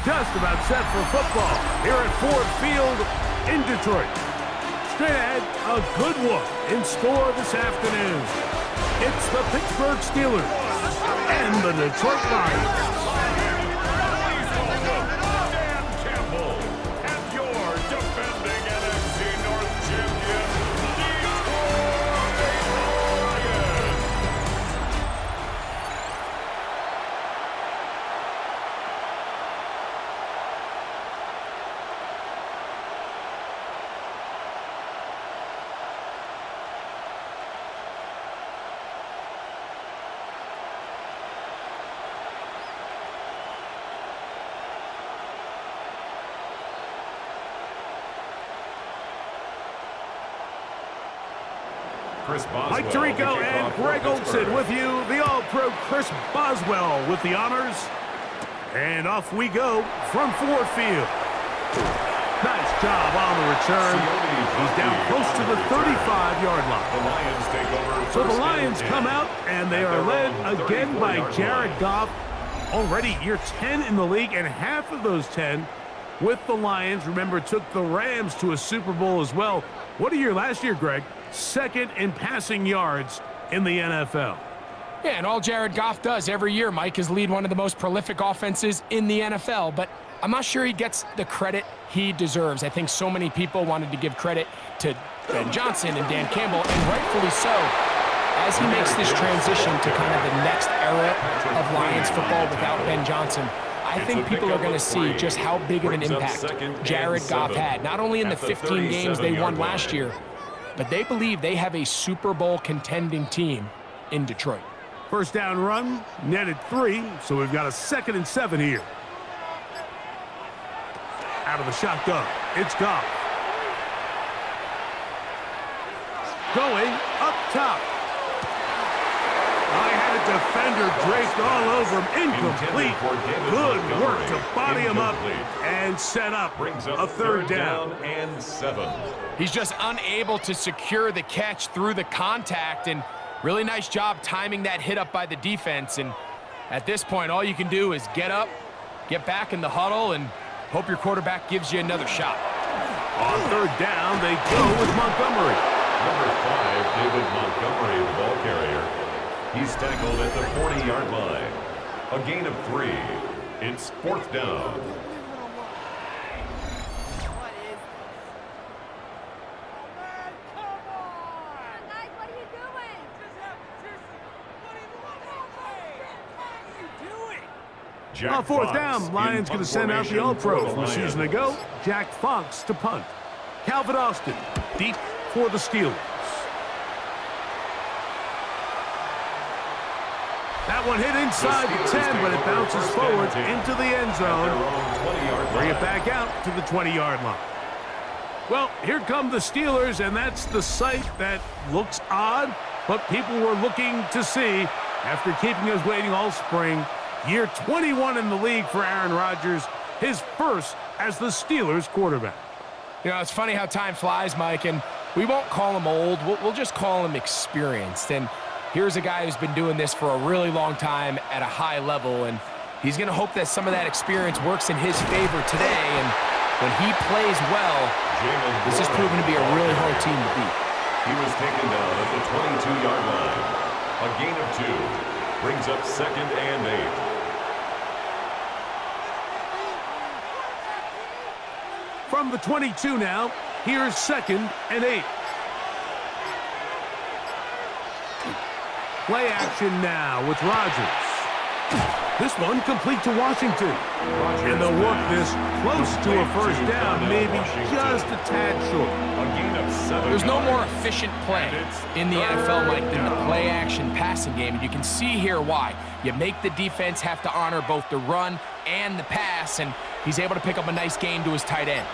just about set for football here at Ford Field in Detroit. Straight ahead, a good one in store this afternoon. It's the Pittsburgh Steelers and the Detroit Lions. Mike Tirico and Greg Olson with you. The All-Pro Chris Boswell with the honors. And off we go from Ford Field. Nice job on the return. He's down close to the 35-yard line. So the Lions come out, and they are led again by Jared Goff. Already year 10 in the league, and half of those 10 with the Lions. Remember, took the Rams to a Super Bowl as well. What a year last year, Greg. Second in passing yards in the NFL. Yeah, and all Jared Goff does every year, Mike, is lead one of the most prolific offenses in the NFL. But I'm not sure he gets the credit he deserves. I think so many people wanted to give credit to Ben Johnson and Dan Campbell, and rightfully so, as he makes this transition to kind of the next era of Lions football without Ben Johnson. I think people are going to see just how big of an impact Jared Goff had, not only in the 15 games they won last year, but they believe they have a Super Bowl contending team in Detroit. First down run, netted 3, so we've got a 2nd and 7 here. Out of the shotgun, it's Goff. Going up top. I had a defender draped all over him, incomplete. Good work to body him up and set up a 3rd down and 7. He's just unable to secure the catch through the contact, and really nice job timing that hit up by the defense. And at this point, all you can do is get up, get back in the huddle, and hope your quarterback gives you another shot. On 3rd down, they go with Montgomery. Number 5, David Montgomery, the ball carrier. He's tackled at the 40-yard line. A gain of 3. It's 4th down. On 4th down, Lions going to send out the All-Pro from a season ago. Jack Fox to punt. Calvin Austin deep for the Steelers. That one hit inside the 10, but it bounces forward into the end zone. Bring it back out to the 20-yard line. Well, here come the Steelers, and that's the sight that looks odd, but people were looking to see after keeping us waiting all spring. Year 21 in the league for Aaron Rodgers, his first as the Steelers quarterback. You know, it's funny how time flies, Mike, and we won't call him old. We'll just call him experienced. And here's a guy who's been doing this for a really long time at a high level, and he's going to hope that some of that experience works in his favor today. And when he plays well, this is proving to be a really hard team to beat. He was taken down at the 22-yard line. A gain of 2 brings up 2nd and 8. From the 22 now, here's 2nd and 8. Play action now with Rodgers. This one complete to Washington. And they'll work this close to a first down, maybe just a tad short. There's no more efficient play in the NFL, Mike, than the play-action passing game. And you can see here why. You make the defense have to honor both the run and the pass, and he's able to pick up a nice gain to his tight end.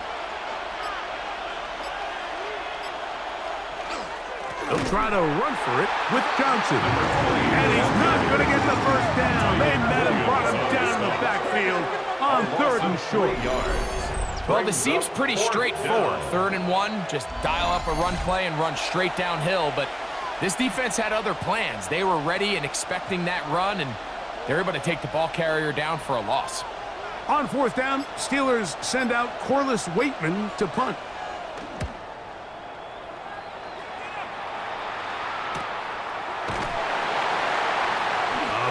They'll try to run for it with Johnson. And he's not going to get the first down. They met him, brought him down in the backfield on 3rd and short. Well, this seems pretty straightforward. 3rd and 1, just dial up a run play and run straight downhill. But this defense had other plans. They were ready and expecting that run, and they're able to take the ball carrier down for a loss. On fourth down, Steelers send out Corliss Waitman to punt.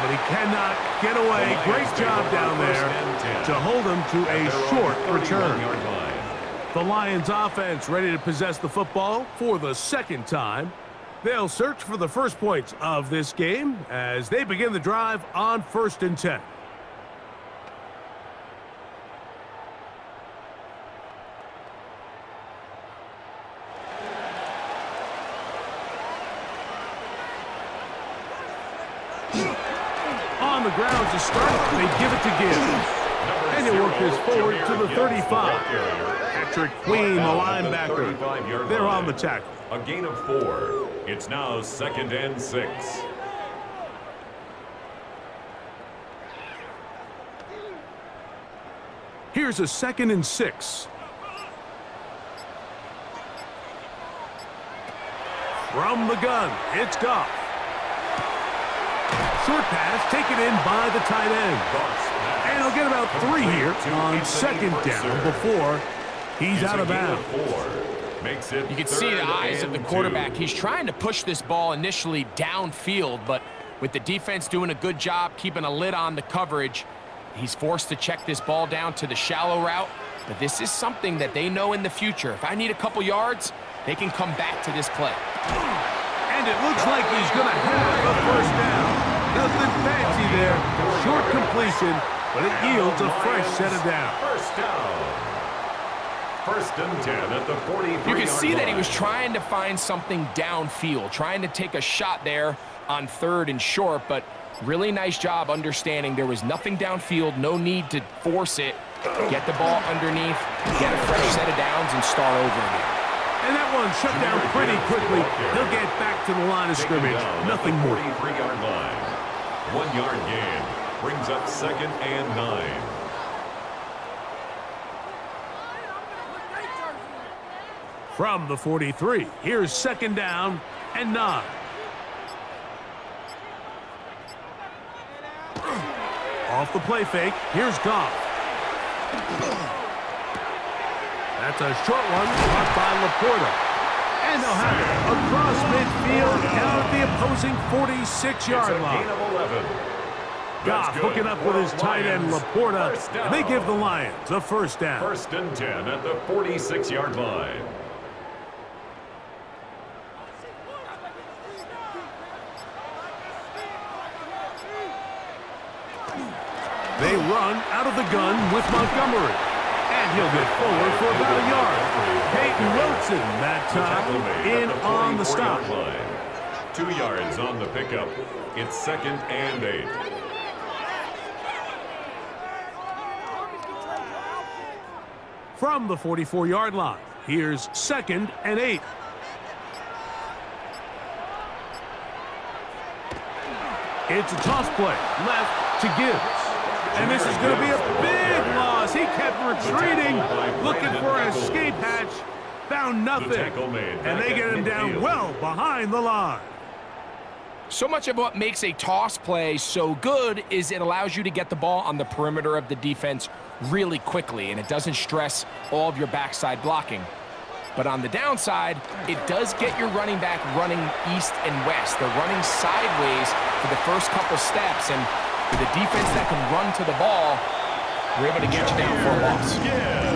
But he cannot get away. Great job down there to hold him to a short return. The Lions offense ready to possess the football for the second time. They'll search for the first points of this game as they begin the drive on 1st and 10. On the ground to start, they give it to Gibbs. And he'll work this forward to the 35. Patrick Queen, the linebacker. They're on the tackle. A gain of 4. It's now 2nd and 6. Here's a 2nd and 6. From the gun, it's Goff. Short pass taken in by the tight end. And he'll get about 3 here on 2nd down before he's out of bounds. You can see the eyes of the quarterback. He's trying to push this ball initially downfield, but with the defense doing a good job keeping a lid on the coverage, he's forced to check this ball down to the shallow route. But this is something that they know in the future. If I need a couple yards, they can come back to this play. And it looks like he's going to have a first down. Nothing fancy there. Short completion, but it yields a fresh set of downs. First down. 1st and 10 at the 43-yard line. You can see that he was trying to find something downfield, trying to take a shot there on 3rd and short, but really nice job understanding there was nothing downfield, no need to force it. Get the ball underneath, get a fresh set of downs, and start over again. And that one shut down pretty quickly. He'll get back to the line of scrimmage. Nothing more. 43-yard line. 1 yard gain. Brings up 2nd and 9. From the 43, here's 2nd down and 9. Off the play fake, here's Goff. That's a short one, caught by Laporta. And they'll have it across midfield down at the opposing 46-yard line. Goff hooking up with his tight end Laporta, and they give the Lions a first down. 1st and 10 at the 46-yard line. They run out of the gun with Montgomery. And he'll get forward for about a yard. Peyton Wilson that time in on the stop. 2 yards on the pickup. It's 2nd and 8. From the 44-yard line, here's 2nd and 8. It's a toss play, left to Gibbs. And this is going to be a big loss. He kept retreating, looking for an escape hatch, found nothing. And they get him down well behind the line. So much of what makes a toss play so good is it allows you to get the ball on the perimeter of the defense really quickly, and it doesn't stress all of your backside blocking. But on the downside, it does get your running back running east and west. They're running sideways for the first couple steps, and with a defense that can run to the ball, we're able to get you down for a loss.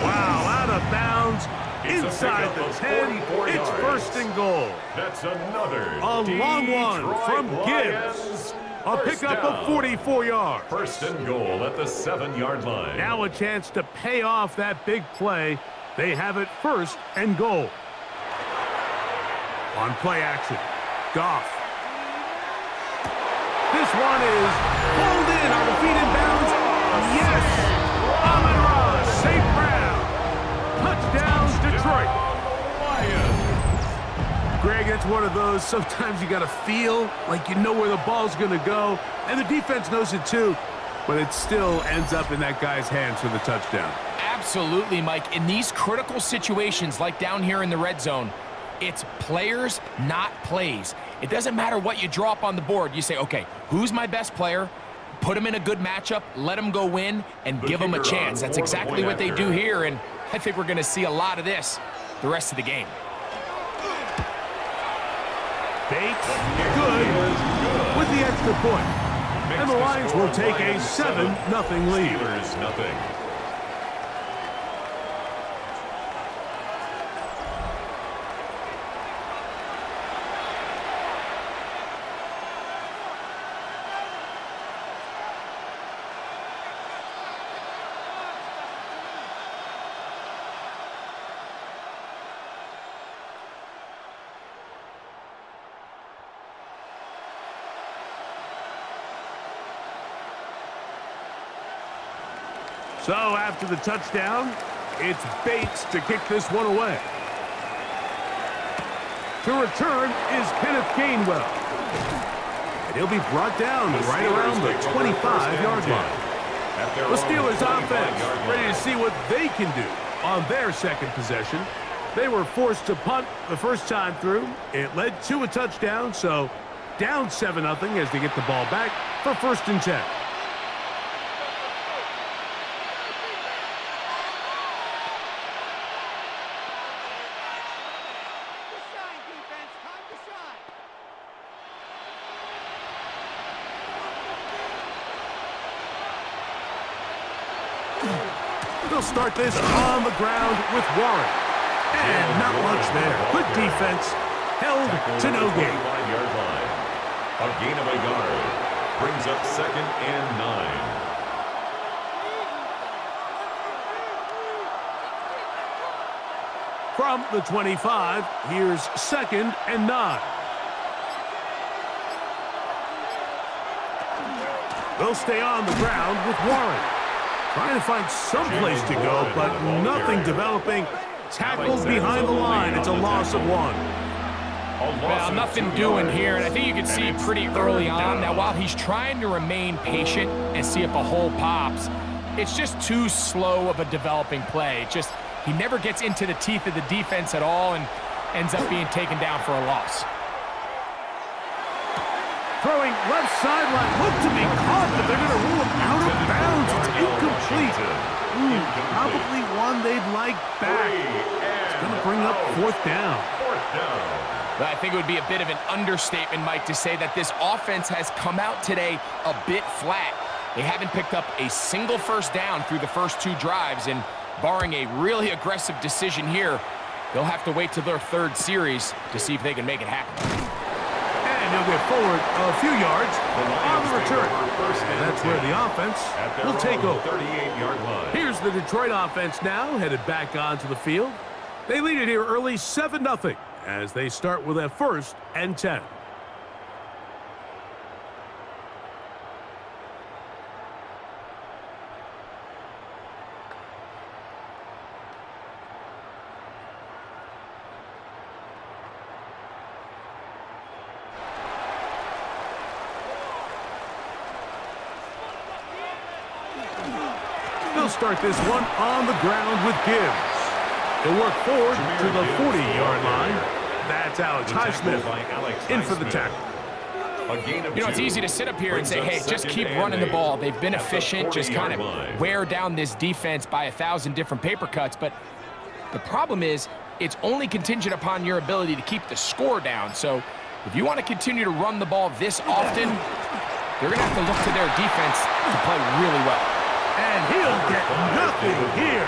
Wow, out of bounds, inside the 10, it's 1st and goal. That's another A long one from Gibbs. A pickup of 44 yards. 1st and goal at the 7-yard line. Now a chance to pay off that big play. They have it 1st and goal. On play action, Goff. This one is pulled in on the feet in bounds. Yes! Amon-Ra, St. Brown. Touchdown, Detroit. Greg, it's one of those, sometimes you got to feel like you know where the ball's going to go, and the defense knows it too, but it still ends up in that guy's hands for the touchdown. Absolutely, Mike. In these critical situations, like down here in the red zone, it's players, not plays. It doesn't matter what you draw up on the board. You say, okay, who's my best player? put them in a good matchup, let them go win, and give them a chance. That's exactly what they do here, and I think we're going to see a lot of this the rest of the game. Bates, good, with the extra point. And the Lions will take a 7-0 lead. Steelers, nothing. So after the touchdown, it's Bates to kick this one away. To return is Kenneth Gainwell. And he'll be brought down right around the 25-yard line. The Steelers offense ready to see what they can do on their second possession. They were forced to punt the first time through. It led to a touchdown, so down 7-0 as they get the ball back for 1st and 10. They'll start this on the ground with Warren. And not much there. Good defense. Held to no gain. 5-yard line. A gain of a yard. Brings up 2nd and 9. From the 25, here's 2nd and 9. They'll stay on the ground with Warren. Trying to find some place to go, but nothing developing. Tackled behind the line. It's a loss of 1. Well, nothing doing here, and I think you can see pretty early on that while he's trying to remain patient and see if a hole pops, it's just too slow of a developing play. He never gets into the teeth of the defense at all and ends up being taken down for a loss. Throwing left sideline, looked to be caught, but they're going to rule him out of bounds. It's incomplete. Probably one they'd like back. It's going to bring up 4th down. I think it would be a bit of an understatement, Mike, to say that this offense has come out today a bit flat. They haven't picked up a single 1st down through the first 2 drives, and barring a really aggressive decision here, they'll have to wait till their 3rd series to see if they can make it happen. And he'll get forward a few yards on the return. And that's where the offense will take over. 38-yard line. Here's the Detroit offense now, headed back onto the field. They lead it here early 7-0 as they start with a 1st and 10. They'll start this one on the ground with Gibbs. He'll work forward to the 40-yard line. That's Alex Highsmith in for the tackle. You know, it's easy to sit up here and say, hey, just keep running the ball. They've been efficient, just kind of wear down this defense by 1,000 different paper cuts. But the problem is it's only contingent upon your ability to keep the score down. So if you want to continue to run the ball this often, they're going to have to look to their defense to play really well. And he'll get nothing here.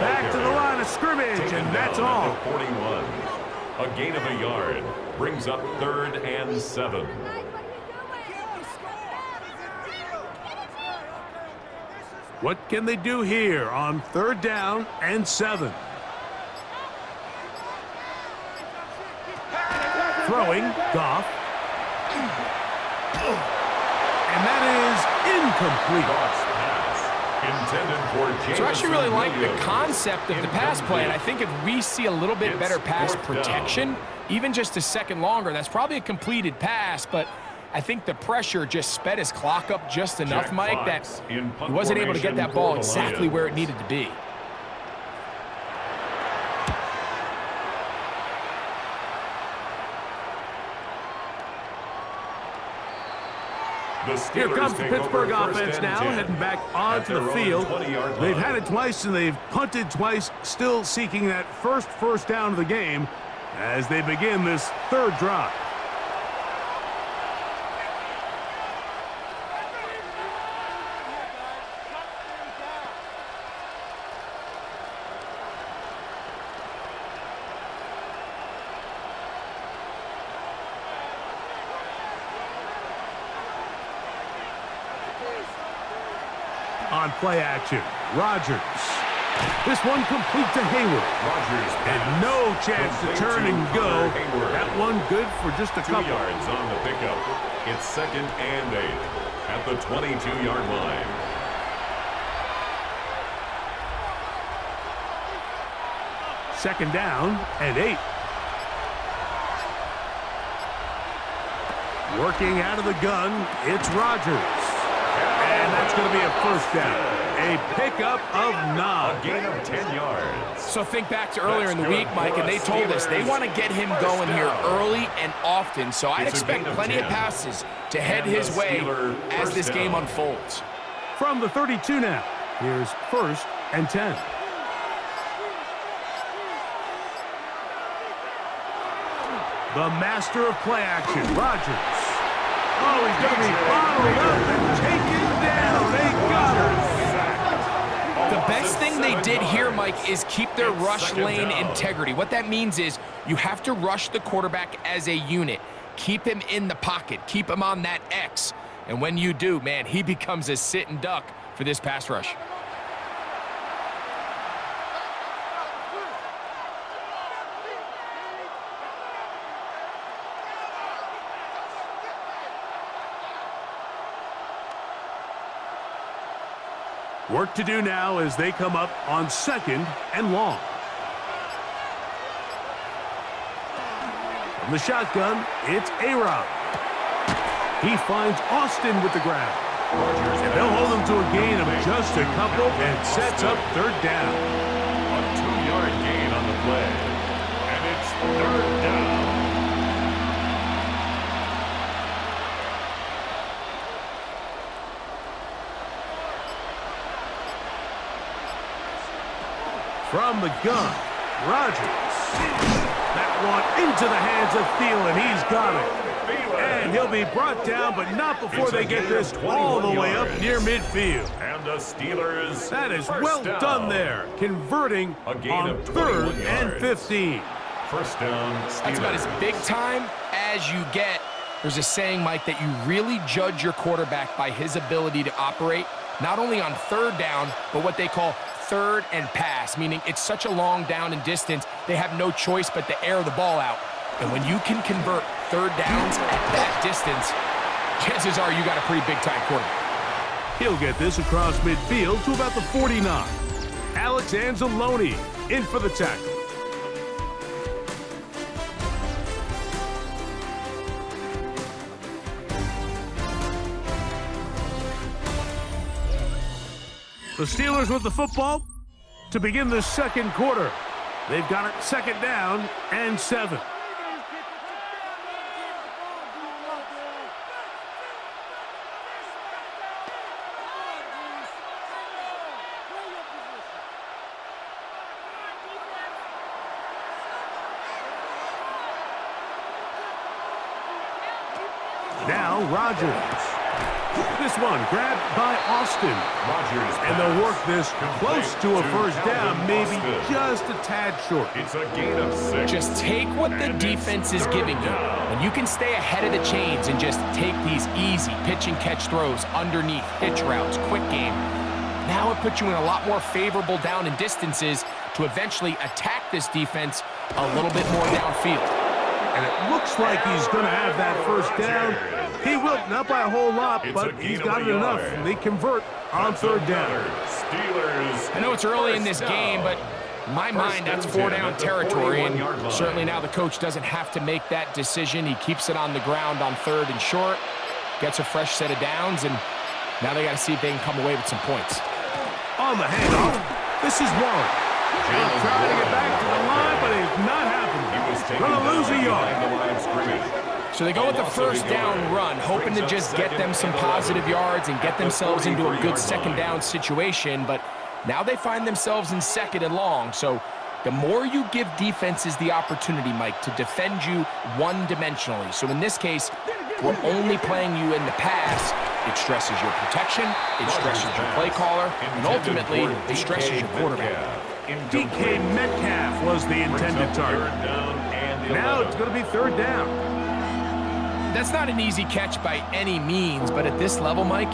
Back to the line of scrimmage, and that's all. 41. A gain of a yard. Brings up 3rd and 7. What can they do here on 3rd down and 7? Throwing, Goff. And that is incomplete. So I actually really like the concept of the pass play, and I think if we see a little bit better pass protection, even just a second longer, that's probably a completed pass, but I think the pressure just sped his clock up just enough, Mike, that he wasn't able to get that ball exactly where it needed to be. Here comes the Pittsburgh offense now, heading back onto the field. They've had it twice and they've punted twice, still seeking that first down of the game as they begin this third drive. On play action, Rodgers. This one complete to Hayward. Rodgers And no chance to turn and go. That one good for just a 2 couple. yards on the pickup. It's 2nd and 8 at the 22-yard line. Second down and 8. Working out of the gun, it's Rodgers. And that's going to be a first down. A pickup of 9. A gain of 10 yards. So think back to earlier in the week, Mike, and they told us they want to get him going here early and often. So I'd expect plenty of passes to head his way as this game unfolds. From the 32 now, here's 1st and 10. The master of play action, Rodgers. Oh, he's going to be bottled up and taken down. They got him. The best thing they did here, Mike, is keep their rush lane integrity. What that means is you have to rush the quarterback as a unit. Keep him in the pocket. Keep him on that X. And when you do, man, he becomes a sitting duck for this pass rush. Work to do now as they come up on 2nd and long. From the shotgun, it's A-Rod. He finds Austin with the grab. And they'll hold him to a gain of just a couple and sets up 3rd down. A 2-yard gain on the play. And it's 3rd down. From the gun, Rodgers. That one into the hands of Thielen. He's got it. And he'll be brought down, but not before they get this all the way up near midfield. And the Steelers. That is well done there, converting on 3rd and 15. First down, Steelers. That's about as big time as you get. There's a saying, Mike, that you really judge your quarterback by his ability to operate, not only on 3rd down, but what they call 3rd and pass, meaning it's such a long down and distance, they have no choice but to air the ball out. And when you can convert 3rd downs at that distance, chances are you got a pretty big-time quarterback. He'll get this across midfield to about the 49. Alex Anzalone in for the tackle. The Steelers with the football to begin the 2nd quarter. They've got it 2nd down and 7. Now Rodgers. This one grabbed by Austin. Rodgers and they'll work this close to a first down, maybe just a tad short. It's a gain of 6. Just take what the defense is giving you. And you can stay ahead of the chains and just take these easy pitch and catch throws underneath, hitch routes, quick game. Now it puts you in a lot more favorable down and distances to eventually attack this defense a little bit more downfield. And it looks like he's going to have that first down. He will, not by a whole lot, but he's got it enough. And they convert on 3rd down. Steelers. I know it's early in this game, but in my mind, that's 4-down territory. And certainly now the coach doesn't have to make that decision. He keeps it on the ground on 3rd and short, gets a fresh set of downs, and now they got to see if they can come away with some points. On the handoff, this is Warren. He's trying to get back to the line, but it's not happening. Going to lose a yard. So they go with the first down run, hoping to just get them some positive yards and get themselves into a good second down situation, but now they find themselves in second and long. So the more you give defenses the opportunity, Mike, to defend you one-dimensionally. So in this case, we're only playing you in the pass. It stresses your protection, it stresses your play caller, and ultimately, it stresses your quarterback. DK Metcalf was the intended target. Now it's going to be third down. That's not an easy catch by any means, but at this level, Mike,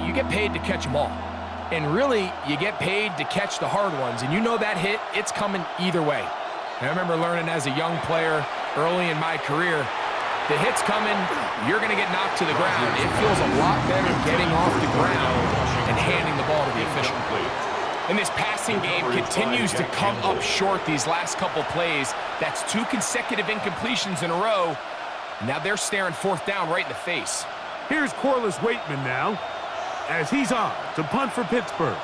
you get paid to catch them all. And really, you get paid to catch the hard ones. And you know that hit, it's coming either way. And I remember learning as a young player early in my career, the hit's coming, you're going to get knocked to the ground. It feels a lot better getting off the ground and handing the ball to the official. And this passing game continues to come up short these last couple plays. That's 2 consecutive incompletions in a row. Now they're staring fourth down right in the face. Here's Corliss Waitman now, as he's on to punt for Pittsburgh.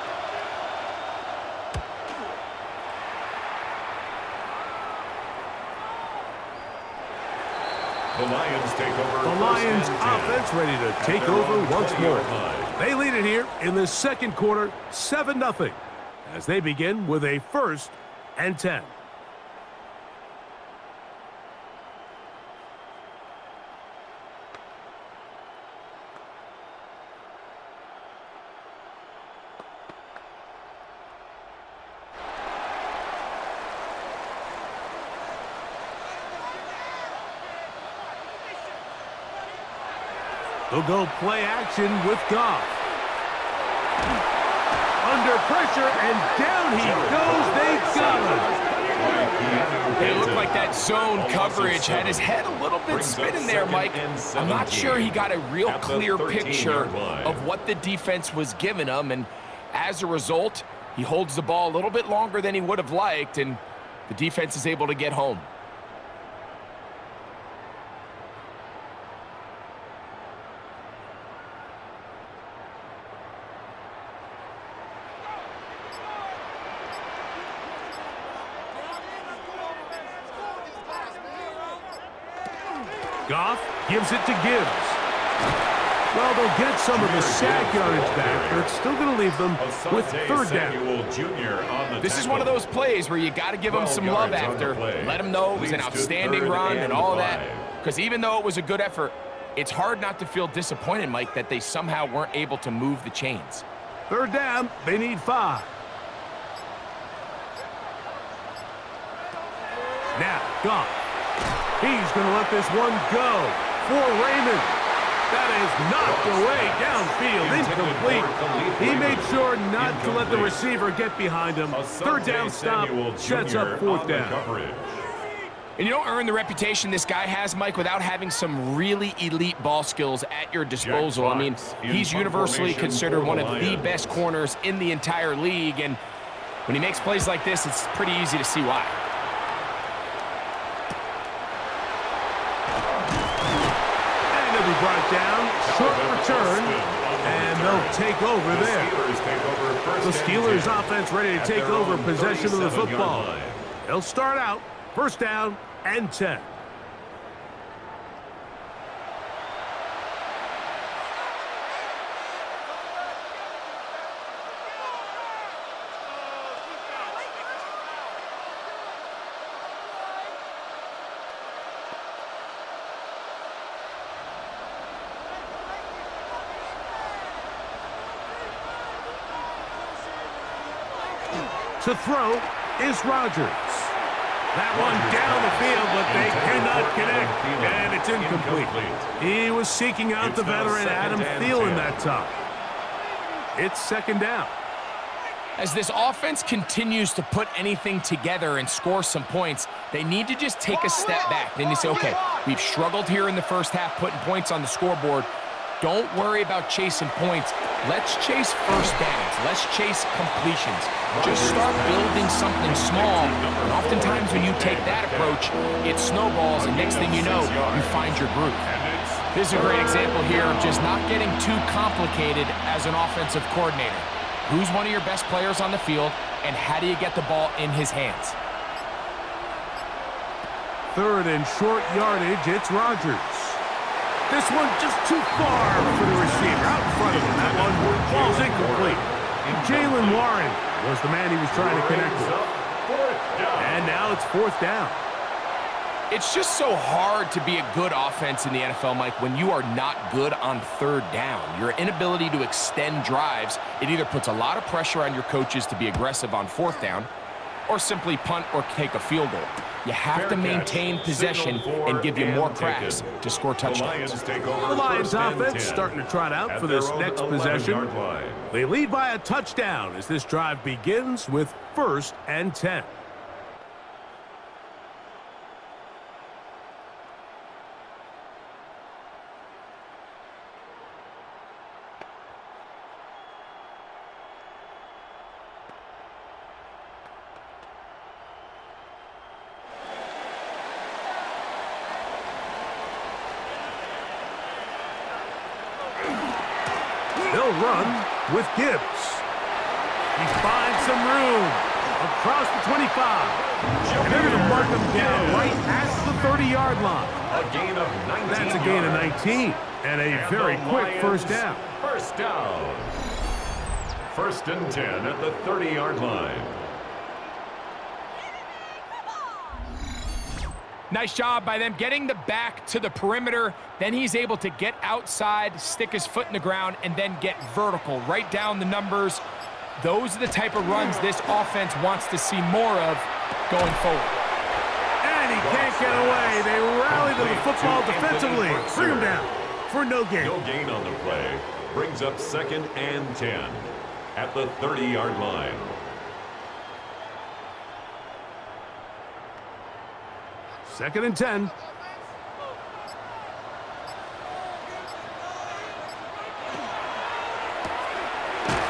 The Lions take over. The Lions offense ready to take over once more. They lead it here in the second quarter, 7-0, as they begin with a 1st and 10. They'll go play action with Goff. Under pressure, and down he goes. They got him. It looked like that zone coverage had his head a little bit spinning there, Mike. I'm not sure he got a real clear picture of what the defense was giving him, and as a result, he holds the ball a little bit longer than he would have liked, and the defense is able to get home. Goff gives it to Gibbs. Well, they'll get some of the sack yardage back, but it's still going to leave them with third down. This is one of those plays where you got to give them some love after. Let them know it was an outstanding run and all that. Because even though it was a good effort, it's hard not to feel disappointed, Mike, that they somehow weren't able to move the chains. Third down, they need 5. Now, Goff. He's going to let this one go for Raymond. That is knocked away downfield, incomplete. He made sure not to let the receiver get behind him. Third down stop sets up fourth down. And you don't earn the reputation this guy has, Mike, without having some really elite ball skills at your disposal. I mean, he's universally considered one of the best corners in the entire league, and when he makes plays like this, it's pretty easy to see why. Brought down, short return, and they'll take over there. The Steelers offense ready to take over possession of the football. They'll start out first down and 10. To throw is Rodgers. That one down the field, but they cannot connect, and it's incomplete. He was seeking out the veteran Adam Thielen that time. It's second down. As this offense continues to put anything together and score some points, they need to just take a step back. Then you say, okay, we've struggled here in the first half putting points on the scoreboard. Don't worry about chasing points. Let's chase first downs. Let's chase completions. Just start building something small. And oftentimes when you take that approach, it snowballs, and next thing you know, you find your groove. This is a great example here of just not getting too complicated as an offensive coordinator. Who's one of your best players on the field, and how do you get the ball in his hands? Third and short yardage, it's Rodgers. This one just too far for the receiver. Out in front of him. That one falls incomplete. Jalen Warren was the man he was trying to connect with. And now it's 4th down. It's just so hard to be a good offense in the NFL, Mike, when you are not good on 3rd down. Your inability to extend drives, it either puts a lot of pressure on your coaches to be aggressive on 4th down or simply punt or take a field goal. You have to maintain possession and give you more cracks to score touchdowns. The Lions offense starting to trot out for this next possession. They lead by a touchdown as this drive begins with 1st and 10. They'll run with Gibbs. He finds some room across the 25. And they're going to mark him down right at the 30-yard line. A gain of 19. That's a gain of 19. And a very quick first down. First down. 1st and 10 at the 30-yard line. Nice job by them getting the back to the perimeter. Then he's able to get outside, stick his foot in the ground, and then get vertical. Right down the numbers. Those are the type of runs this offense wants to see more of going forward. And he can't get away. They rally to the football defensively. Bring him down for no gain. No gain on the play. Brings up 2nd and 10 at the 30-yard line. Second and 10.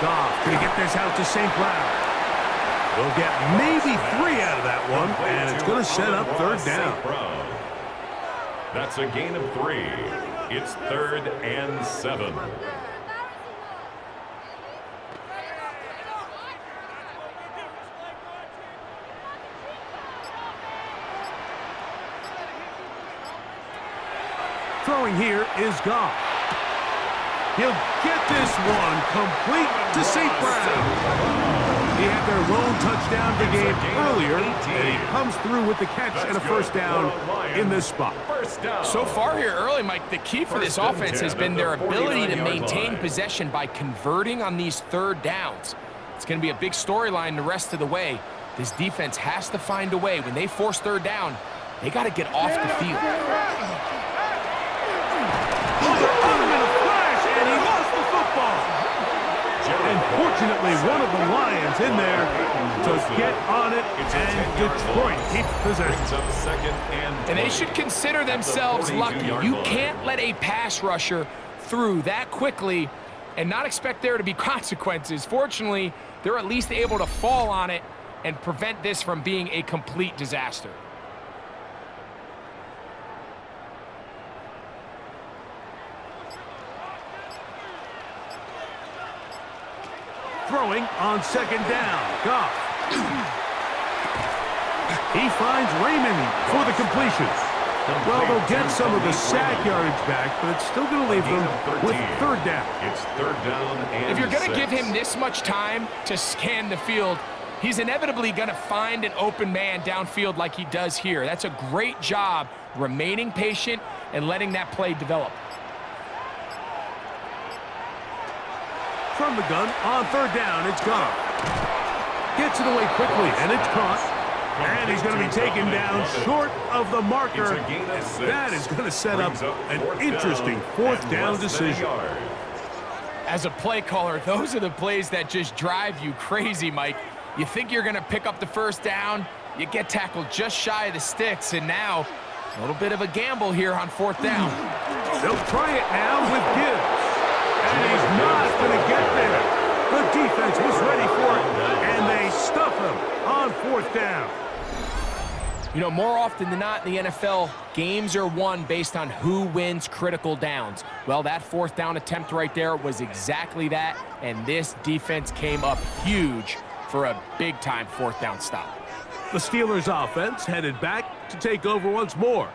Goff going to get this out to St. Brown. They'll get maybe 3 out of that one, and it's going to set up 3rd down. That's a gain of 3. It's 3rd and 7. Throwing here is Goff. He'll get this one complete to St. Brown. He had their lone touchdown of the game earlier, and he comes through with the catch and a 1st down in this spot. So far here early, Mike, the key for this offense has been their ability to maintain possession by converting on these 3rd downs. It's going to be a big storyline the rest of the way. This defense has to find a way. When they force 3rd down, they got to get off the field. And fortunately, one of the Lions in there to get on it, and Detroit keeps possession. And they should consider themselves lucky. You can't let a pass rusher through that quickly and not expect there to be consequences. Fortunately, they're at least able to fall on it and prevent this from being a complete disaster. Throwing on 2nd down. Goff. He finds Raymond for the completion. Well, they'll get some of the sack yardage back, but it's still going to leave them with 3rd down. It's 3rd down and if you're going to 6. give him this much time to scan the field, he's inevitably going to find an open man downfield like he does here. That's a great job remaining patient and letting that play develop. From the gun on 3rd down, it's Goff. Gets it away quickly, and it's caught. And he's going to be taken down short of the marker. And that is going to set up an interesting 4th down decision. As a play caller, those are the plays that just drive you crazy, Mike. You think you're going to pick up the 1st down, you get tackled just shy of the sticks, and now a little bit of a gamble here on 4th down. They'll try it now with Gibbs. And he's not going to get there. The defense was ready for it, and they stuff him on 4th down. You know, more often than not in the NFL, games are won based on who wins critical downs. Well, that 4th down attempt right there was exactly that, and this defense came up huge for a big-time 4th down stop. The Steelers' offense headed back to take over once more.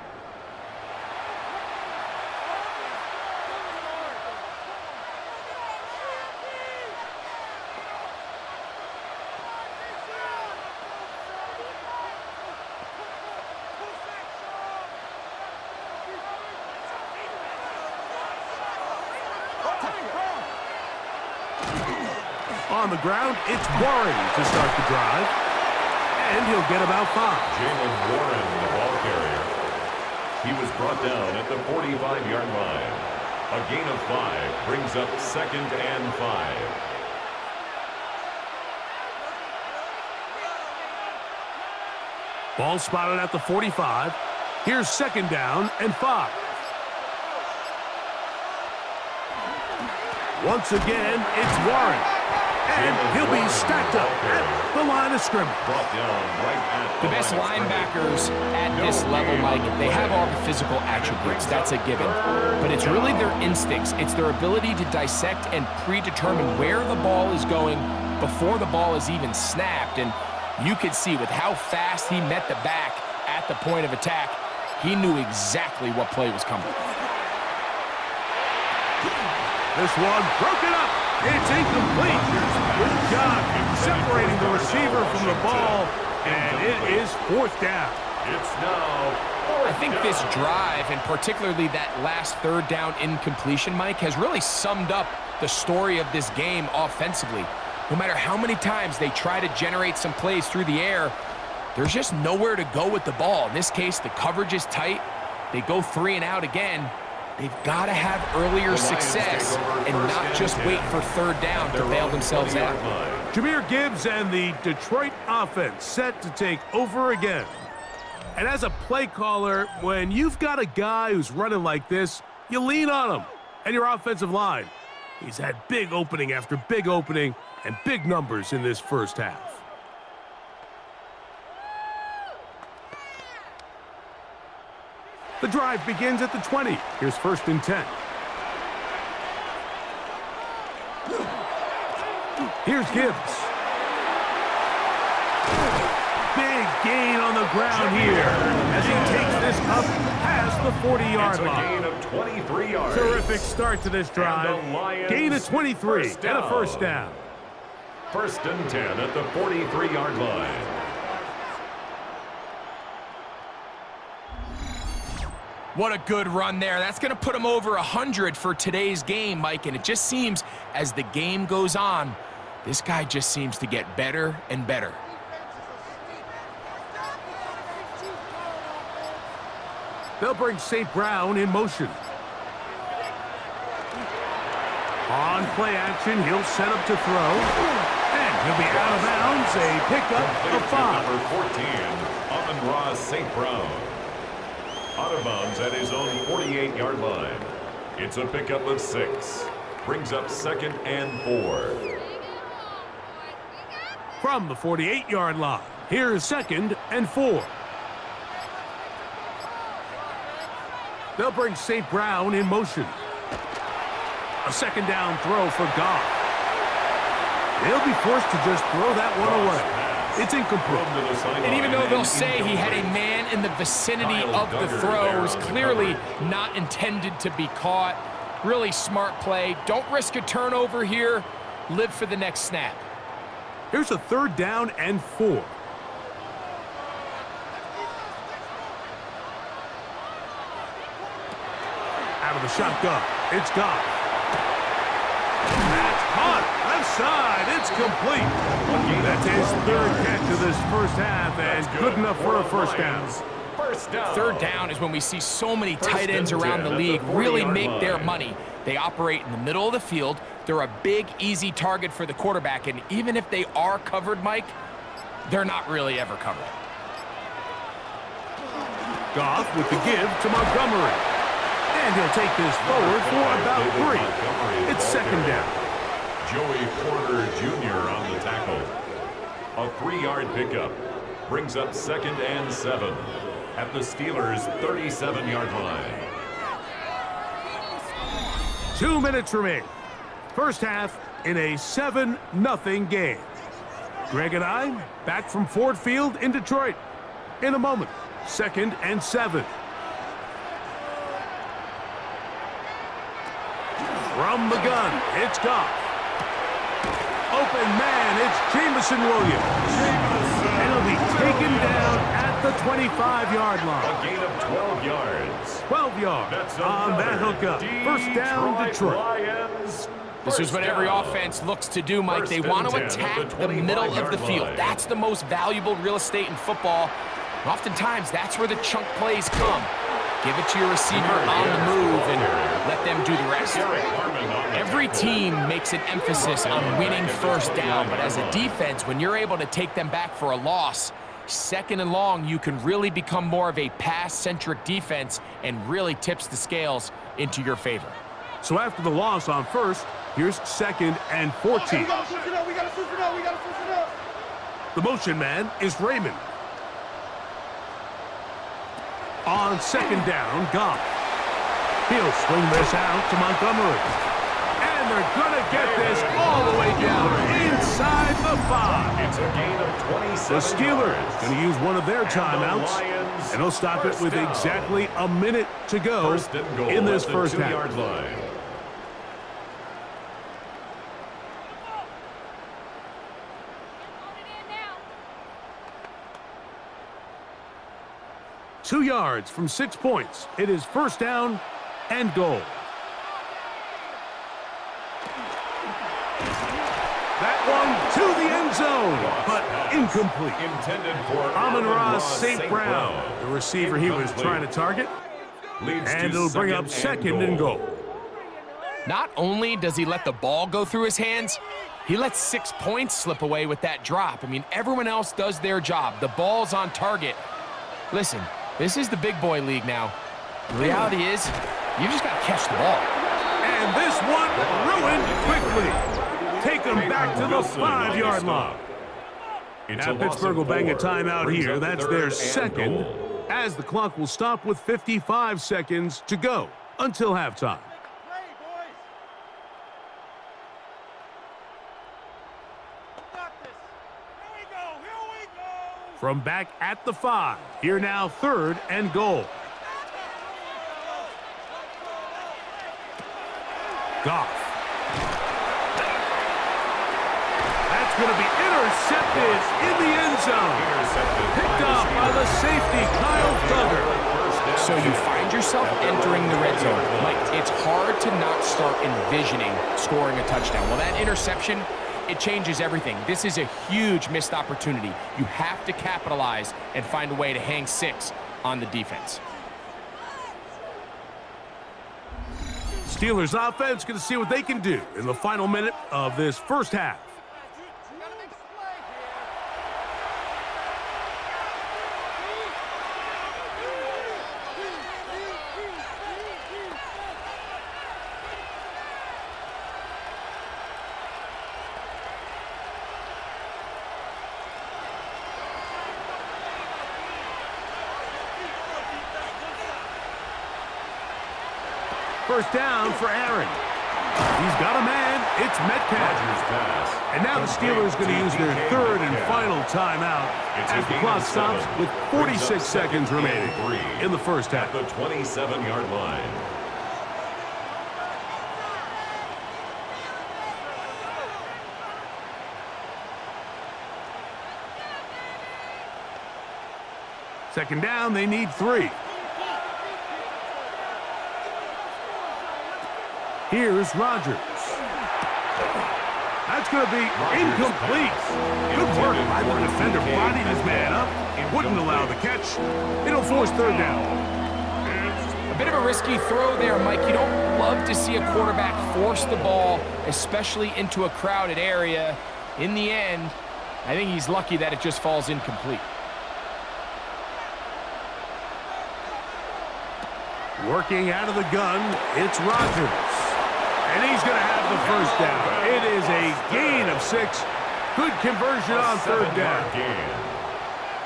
on the ground. It's Warren to start the drive. And he'll get about 5. Jalen Warren, the ball carrier. He was brought down at the 45-yard line. A gain of 5 brings up 2nd and 5. Ball spotted at the 45. Here's 2nd down and 5. Once again, it's Warren. And he'll be stacked up at the line of scrimmage. Brought down right at the best linebackers at this level, Mike, they have all the physical attributes. That's a given. But it's really their instincts. It's their ability to dissect and predetermine where the ball is going before the ball is even snapped. And you could see with how fast he met the back at the point of attack, he knew exactly what play was coming. This one broken up. It's incomplete. Good job separating the receiver from the ball, and it is 4th down. It's now. I think this drive, and particularly that last 3rd down incompletion, Mike, has really summed up the story of this game offensively. No matter how many times they try to generate some plays through the air, there's just nowhere to go with the ball. In this case, the coverage is tight. They go 3 and out again. They've got to have earlier success and not just wait for 3rd down to bail themselves out. Jahmyr Gibbs and the Detroit offense set to take over again. And as a play caller, when you've got a guy who's running like this, you lean on him. And your offensive line, he's had big opening after big opening and big numbers in this first half. The drive begins at the 20. Here's 1st and 10. Here's Gibbs. Big gain on the ground here as he takes this up past the 40-yard line. Gain of 23 yards. Terrific start to this drive. Gain of 23 and a 1st down. 1st and 10 at the 43-yard line. What a good run there. That's going to put him over 100 for today's game, Mike. And it just seems as the game goes on, this guy just seems to get better and better. They'll bring St. Brown in motion. On play action, he'll set up to throw. And he'll be out of bounds. A pickup of 5. Number 14, Amon-Ra St. Brown. Out of bounds at his own 48-yard line. It's a pickup of 6. Brings up 2nd and 4. From the 48-yard line, here's 2nd and 4. They'll bring St. Brown in motion. A 2nd down throw for Goff. They'll be forced to just throw that one away. It's incomplete. And even though they'll say he had a man in the vicinity of the throw, it was clearly not intended to be caught. Really smart play. Don't risk a turnover here. Live for the next snap. Here's a 3rd down and 4. Out of the shotgun, it's Goff. That's caught. Left side, it's complete. That's his 3rd catch of this first half, and good enough for a 1st down. 3rd down is when we see so many tight ends around the league really make their money. They operate in the middle of the field. They're a big, easy target for the quarterback, and even if they are covered, Mike, they're not really ever covered. Goff with the give to Montgomery. And he'll take this forward for about 3. It's 2nd down. Joey Porter Jr. on the tackle. A 3-yard pickup. Brings up 2nd and 7 at the Steelers' 37-yard line. 2 minutes remain. First half in a 7-0 game. Greg and I back from Ford Field in Detroit. In a moment, 2nd and 7. From the gun, it's Goff. Open man, it's Jameson Williams. And he'll be taken down at the 25-yard line. A gain of 12 yards. 12 yards on that hookup. First down, Detroit. Lions. This is what every offense looks to do, Mike. They want to attack the middle of the field. That's the most valuable real estate in football. Oftentimes, that's where the chunk plays come. Give it to your receiver on the move and let them do the rest. Every team makes an emphasis on winning first down, but as a defense, when you're able to take them back for a loss, second and long, you can really become more of a pass-centric defense and really tips the scales into your favor. So after the loss on first, here's 2nd and 14. The motion man is Raymond. On 2nd down, Goff. He'll swing this out to Montgomery. And they're going to get this all the way down inside the 5. It's a gain of 27 The Steelers going to use one of their timeouts, and they'll stop it with exactly a minute to go in this first half. Line. Two yards from 6 points. It is first down and goal. That one to the end zone, but incomplete. Intended for Amon-Ra St. Brown, the receiver he was trying to target. And it'll bring up 2nd and goal. Not only does he let the ball go through his hands, he lets 6 points slip away with that drop. I mean, everyone else does their job. The ball's on target. Listen, this is the big boy league now. The reality is, you just got to catch the ball. And this one ruined quickly. Take them back to the 5-yard line. Now Pittsburgh will bang a timeout here. That's their 2nd, as the clock will stop with 55 seconds to go until halftime. From back at the 5, here now 3rd and goal. Goff. That's going to be intercepted in the end zone. Picked up by the safety, Kyle Duggar. So you find yourself entering the red zone. Mike, it's hard to not start envisioning scoring a touchdown. Well, that interception, it changes everything. This is a huge missed opportunity. You have to capitalize and find a way to hang 6 on the defense. Steelers offense going to see what they can do in the final minute of this first half. First down for Aaron. He's got a man. It's Metcalf. And now the Steelers going to use their 3rd and final timeout as the clock stops with 46 seconds remaining in the first half. At the 27-yard line. Second down, they need 3. Here's Rodgers. That's going to be incomplete. Good work by the defender. Bodied his man up. Wouldn't allow the catch. It'll force 3rd down. A bit of a risky throw there, Mike. You don't love to see a quarterback force the ball, especially into a crowded area. In the end, I think he's lucky that it just falls incomplete. Working out of the gun, it's Rodgers. And he's going to have the first down. It is a gain of 6. Good conversion on 3rd down.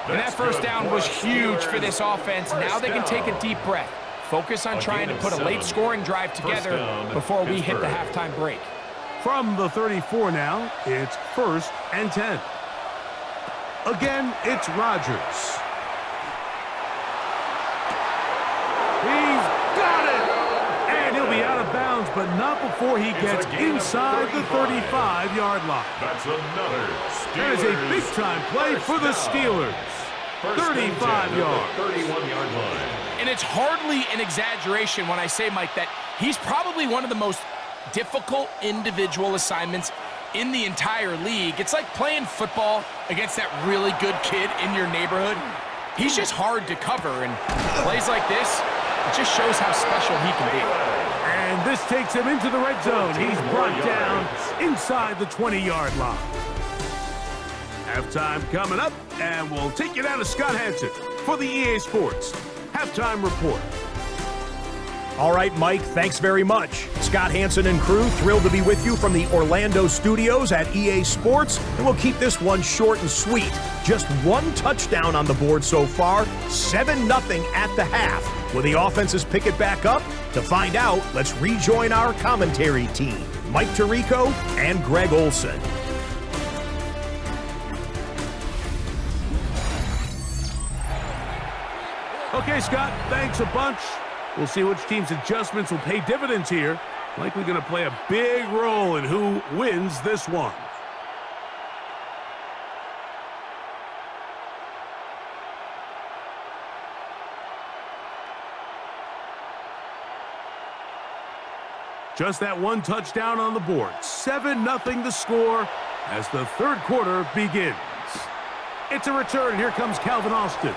And that first down was huge for this offense. Now they can take a deep breath. Focus on trying to put a late scoring drive together before we hit the halftime break. From the 34 now, it's 1st and 10. Again, it's Rodgers. He's got it! And he'll be out of bounds, but not before he gets inside the 35-yard line. That's another Steelers. That is a big-time play for the Steelers. 35 yards. 31-yard line. And it's hardly an exaggeration when I say, Mike, that he's probably one of the most difficult individual assignments in the entire league. It's like playing football against that really good kid in your neighborhood. He's just hard to cover, and plays like this, it just shows how special he can be. And this takes him into the red zone. He's brought down inside the 20-yard line. Halftime coming up, and we'll take you down to Scott Hansen for the EA Sports Halftime Report. All right, Mike, thanks very much. Scott Hansen and crew, thrilled to be with you from the Orlando studios at EA Sports, and we'll keep this one short and sweet. Just one touchdown on the board so far, 7-0 at the half. Will the offenses pick it back up? To find out, let's rejoin our commentary team, Mike Tirico and Greg Olson. Okay, Scott, thanks a bunch. We'll see which team's adjustments will pay dividends here. Likely going to play a big role in who wins this one. Just that one touchdown on the board. 7-0 the score as the third quarter begins. It's a return. Here comes Calvin Austin.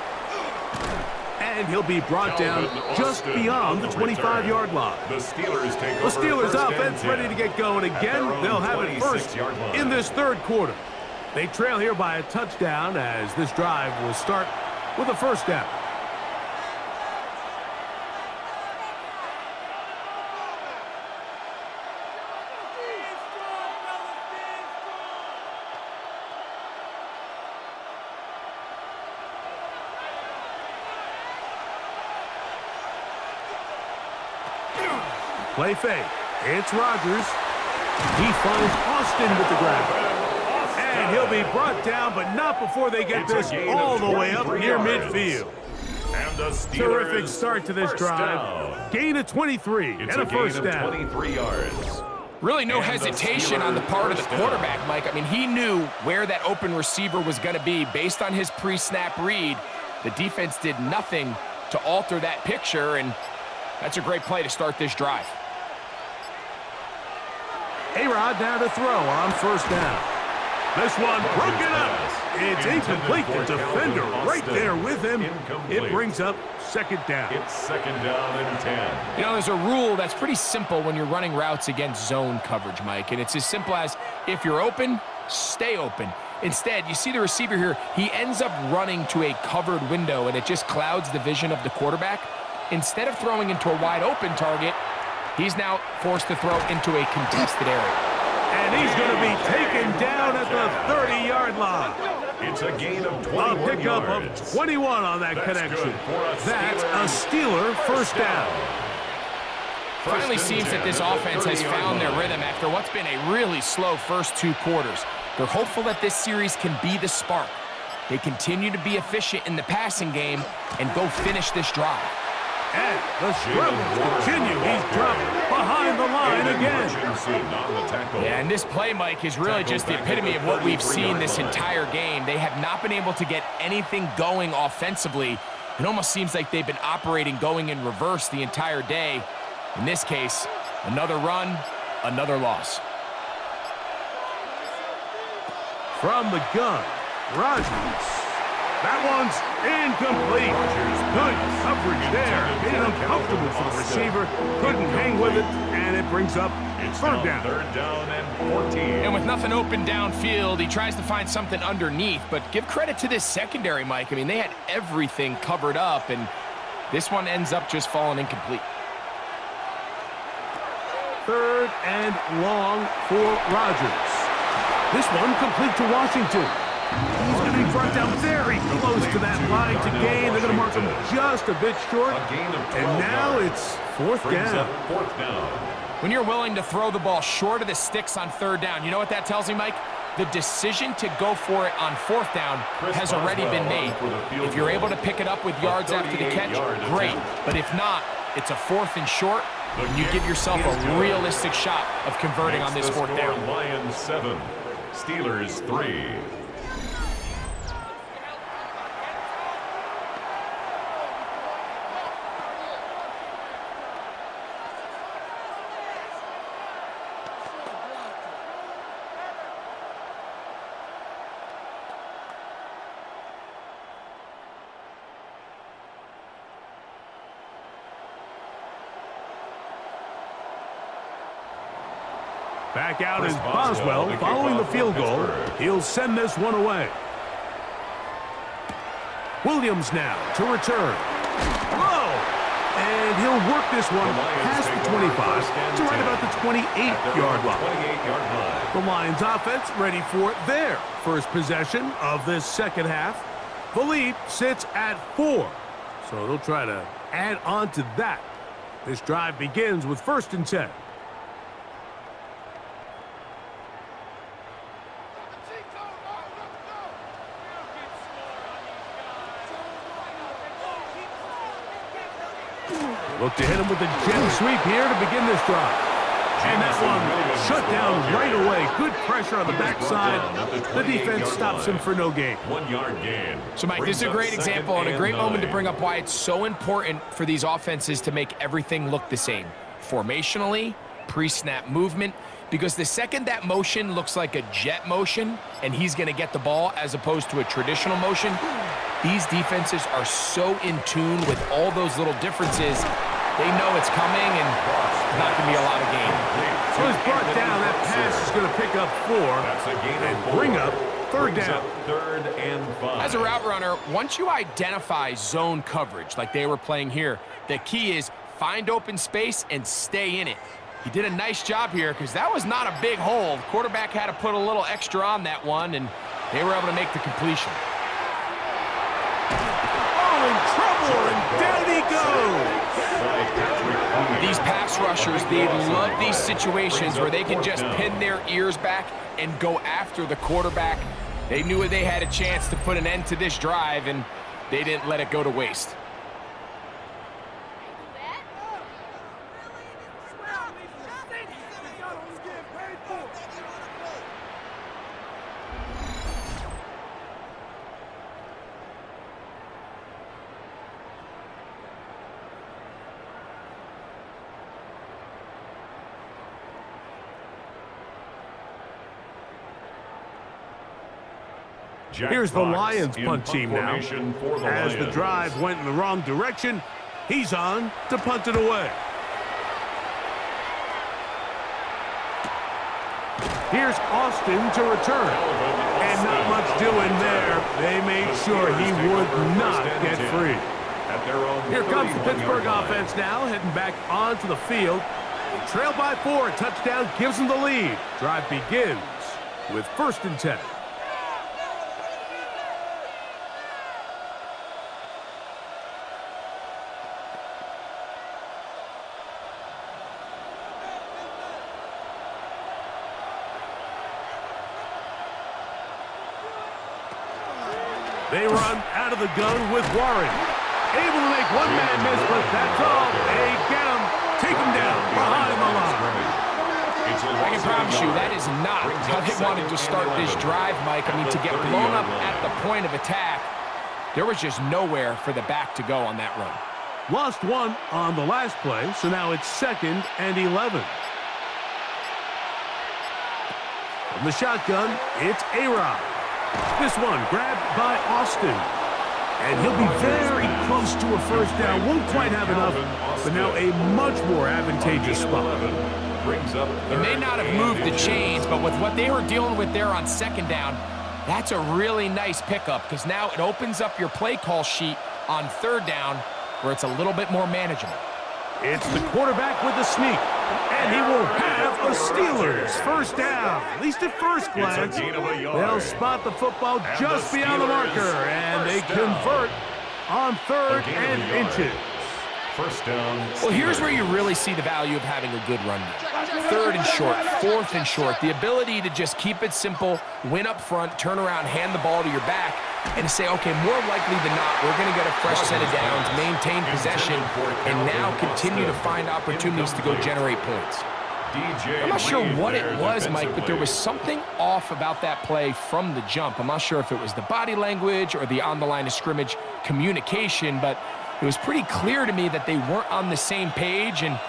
And he'll be brought down just beyond the 25-yard line. The Steelers take over. The Steelers first offense and 10 ready to get going again. They'll have it first in this third quarter. They trail here by a touchdown as this drive will start with a first down. Play fake. It's Rodgers. He finds Austin with the grab. And he'll be brought down, but not before they get this all the way up near midfield. And the Steelers Terrific start to this drive. down. Gain of 23 It's and a first gain of down. 23 yards. Really no And the hesitation on the Steelers part of the first down. quarterback, Mike. I mean, he knew where that open receiver was going to be based on his pre-snap read. The defense did nothing to alter that picture, and that's a great play to start this drive. A-Rod now to throw on first down. This one broken up. It's incomplete. The defender right there with him. It brings up second down. It's second down and 10. You know, there's a rule that's pretty simple when you're running routes against zone coverage, Mike, and it's as simple as if you're open, stay open. Instead, you see the receiver here, he ends up running to a covered window, and it just clouds the vision of the quarterback. Instead of throwing into a wide open target, he's now forced to throw into a contested area. And he's going to be taken down at the 30-yard line. It's a gain of 21 A pickup yards. of 21 on that That's connection. good for a That's Steeler a Steeler first down. Finally First and seems that 10 this at the offense has 30-yard found their line. rhythm after what's been a really slow first two quarters. They're hopeful that this series can be the spark. They continue to be efficient in the passing game and go finish this drive. And the struggles continue. He's dropped behind the line again. Yeah, and this play, Mike, is really just the epitome of what we've seen this entire game. They have not been able to get anything going offensively. It almost seems like they've been operating going in reverse the entire day. In this case, another run, another loss. From the gun, Rodgers. That one's incomplete. Good coverage there. Made it uncomfortable for the receiver. Couldn't hang with it, and it brings up third down. Third down and 14. And with nothing open downfield, he tries to find something underneath. But give credit to this secondary, Mike. I mean, they had everything covered up, and this one ends up just falling incomplete. Third and long for Rodgers. This one complete to Washington. He's going to be brought down very close to that line to gain. They're going to mark him just a bit short. And now it's fourth down. Fourth down. When you're willing to throw the ball short of the sticks on third down, you know what that tells me, Mike? The decision to go for it on fourth down has already been made. If you're able to pick it up with yards after the catch, great. But if not, it's a fourth and short, and you give yourself a realistic shot of converting on this fourth down. Lions 7, Steelers 3. Back out Chris is Boswell to kick following the off field for goal. Pittsburgh. He'll send this one away. Williams now to return. Low! And he'll work this one past the 25 to right about the 28-yard line. 28-yard line. The Lions offense ready for their first possession of this second half. The lead sits at 4, so they'll try to add on to that. This drive begins with 1st and 10. Look to hit him with a jet sweep here to begin this drive. And that one shut down right away. Good pressure on the backside. The defense stops him for no gain. 1-yard gain. So, Mike, this is a great example and a great moment to bring up why it's so important for these offenses to make everything look the same. Formationally, pre-snap movement, because the second that motion looks like a jet motion and he's going to get the ball as opposed to a traditional motion, these defenses are so in tune with all those little differences. They know it's coming and not going to be a lot of gain. So he's brought down. That pass is going to pick up 4 That's a gain and of 4. bring up 3rd down. 3rd and 5. As a route runner, once you identify zone coverage like they were playing here, the key is find open space and stay in it. He did a nice job here because that was not a big hole. The quarterback had to put a little extra on that one, and they were able to make the completion. Oh, in trouble, and down he goes. These pass rushers, they love these situations where they can just pin their ears back and go after the quarterback. They knew they had a chance to put an end to this drive, and they didn't let it go to waste. Here's the Lions punt team now. As the drive went in the wrong direction, he's on to punt it away. Here's Austin to return. And not much doing there. They made sure he would not get free. Here comes the Pittsburgh offense now, heading back onto the field. They trail by 4. A touchdown gives them the lead. Drive begins with 1st and 10. They run out of the gun with Warren. Able to make one man miss, but that's all. They get him. Take him down behind the line. I can promise you that is not how they wanted to start this drive, Mike. I mean, to get blown up at the point of attack, there was just nowhere for the back to go on that run. Lost 1 on the last play, so now it's 2nd and 11. From the shotgun, it's A-Rod. This one grabbed by Austin. And he'll be very close to a 1st down. Won't quite have enough, but now a much more advantageous spot. They may not have moved the chains, but with what they were dealing with there on 2nd down, that's a really nice pickup because now it opens up your play call sheet on 3rd down where it's a little bit more manageable. It's the quarterback with the sneak. And he will have the Steelers 1st down. At least at first glance, they'll spot the football just beyond the marker, and they convert on 3rd and inches. 1st down. Well, here's where you really see the value of having a good run game. 3rd and short, 4th and short. The ability to just keep it simple, win up front, turn around, hand the ball to your back, and say, okay, more likely than not, we're going to get a fresh set of downs, maintain possession, and now continue to find opportunities to go generate points. I'm not sure what it was, Mike, but there was something off about that play from the jump. I'm not sure if it was the body language or the on-the-line of scrimmage communication, but it was pretty clear to me that they weren't on the same page, and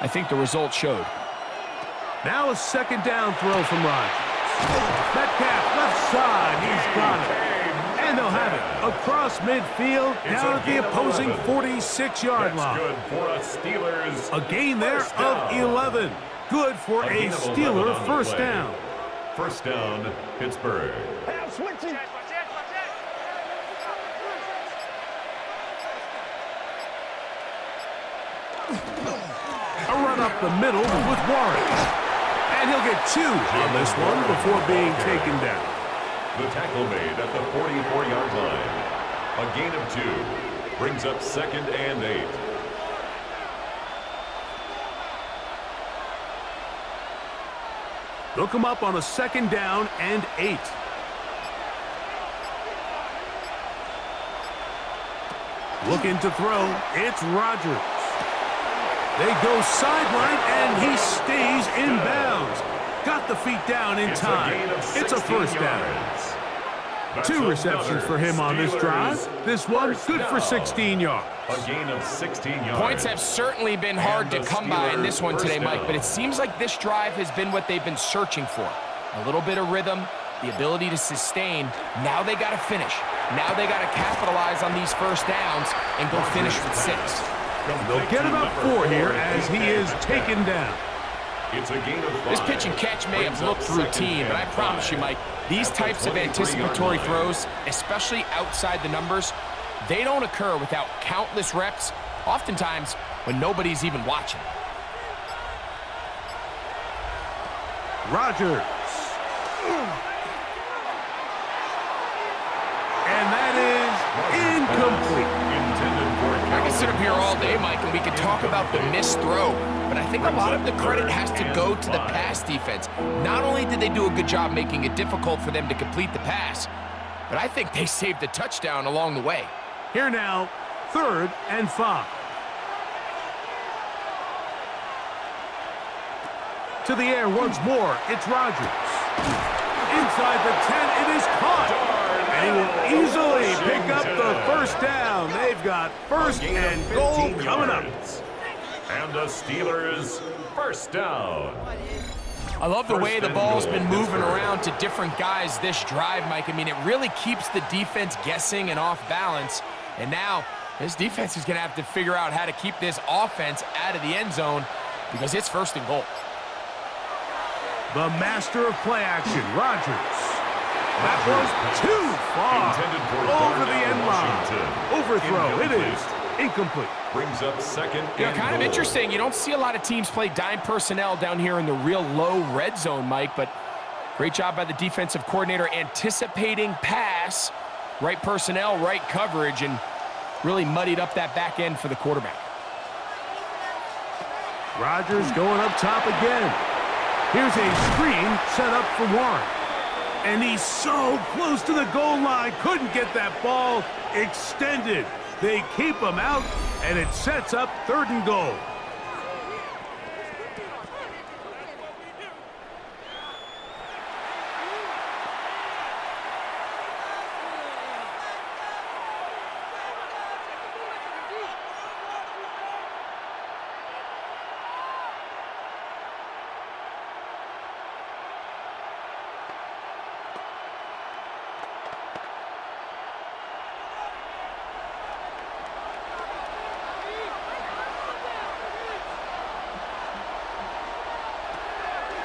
I think the result showed. Now a 2nd down throw from Rodgers. Metcalf left side, he's got it. And they'll have it across midfield down at the opposing 46-yard line. Good for us Steelers. A gain there of 11. good for a Steeler first down. First down, Pittsburgh. A run up the middle with Warren. And he'll get 2 on this one before being taken down. The tackle made at the 44-yard line. A gain of 2. Brings up 2nd and 8. They'll come up on a 2nd down and 8. Looking to throw. It's Rodgers. They go sideline, and he stays in bounds. Got the feet down in time. It's a first down. 2 receptions for him on this drive. This one good for 16 yards. A gain of 16 yards. Points have certainly been hard to come by in this one today, Mike, but it seems like this drive has been what they've been searching for. A little bit of rhythm, the ability to sustain. Now they got to finish. Now they got to capitalize on these first downs and go finish with 6. They'll get about 4 here as he is taken down. It's a gain of 5. This pitch and catch may have looked routine, but I promise you, Mike, these types of anticipatory throws, especially outside the numbers, they don't occur without countless reps, oftentimes when nobody's even watching. Rodgers. And that is incomplete. I can sit up here all day, Mike, and we can talk about the missed throw, but I think a lot of the credit has to go to the pass defense. Not only did they do a good job making it difficult for them to complete the pass, but I think they saved a touchdown along the way. Here now, 3rd and 5. To the air once more, it's Rodgers. Inside the 10, it is caught. And he will easily pick up the first down. They've got 1st and goal coming up. And the Steelers first down. I love the way the ball's been moving around to different guys this drive, Mike. I mean, it really keeps the defense guessing and off balance. And now this defense is going to have to figure out how to keep this offense out of the end zone because it's 1st and goal. The master of play action, Rodgers. That was too far over the end line. Overthrow, it is incomplete. Brings up 2nd and Kind of goal. interesting. You don't see a lot of teams play dime personnel down here in the real low red zone, Mike, but great job by the defensive coordinator anticipating pass, right personnel, right coverage, and really muddied up that back end for the quarterback. Rodgers going up top again. Here's a screen set up for Warren. And he's so close to the goal line, couldn't get that ball extended. They keep him out, and it sets up 3rd and goal.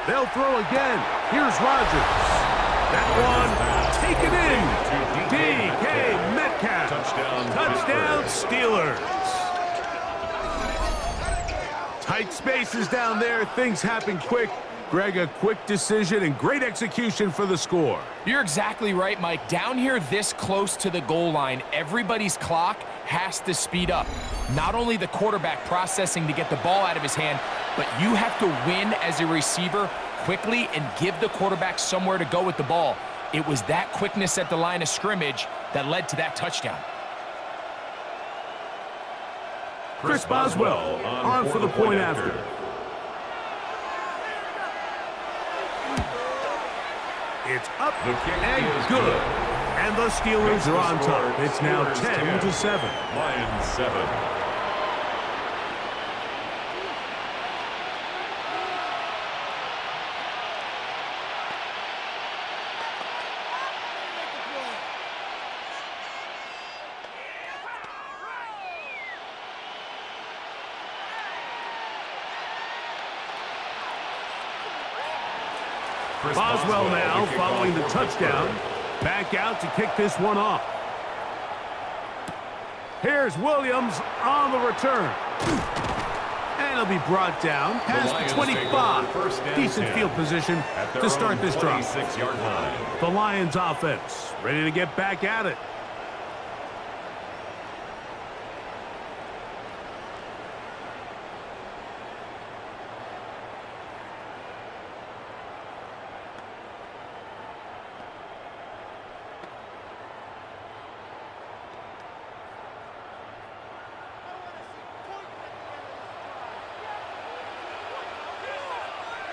They'll throw again. Here's Rodgers. That one taken in. DK Metcalf. Touchdown Steelers. Tight spaces down there. Things happen quick. Greg, a quick decision and great execution for the score. You're exactly right, Mike. Down here this close to the goal line, everybody's clock has to speed up. Not only the quarterback processing to get the ball out of his hand, but you have to win as a receiver quickly and give the quarterback somewhere to go with the ball. It was that quickness at the line of scrimmage that led to that touchdown. Chris Boswell on for the point after. It's up and good. And the Steelers are on top. It's now 10-7. Lions 7. Boswell now following the touchdown. Back out to kick this one off. Here's Williams on the return. And he'll be brought down past the 25. Decent field position to start this drive. The Lions offense ready to get back at it.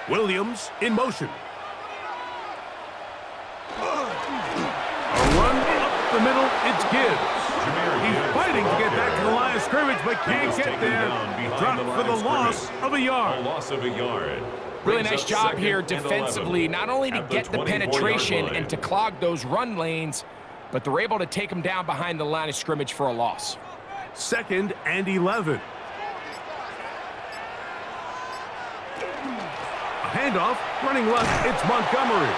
Williams in motion. A run up the middle, it's Gibbs. He's fighting to get back to the line of scrimmage, but can't get there. Dropped for the loss of a yard. Really nice job here defensively, not only to get the penetration and to clog those run lanes, but they're able to take them down behind the line of scrimmage for a loss. 2nd and 11. Handoff, running left, it's Montgomery.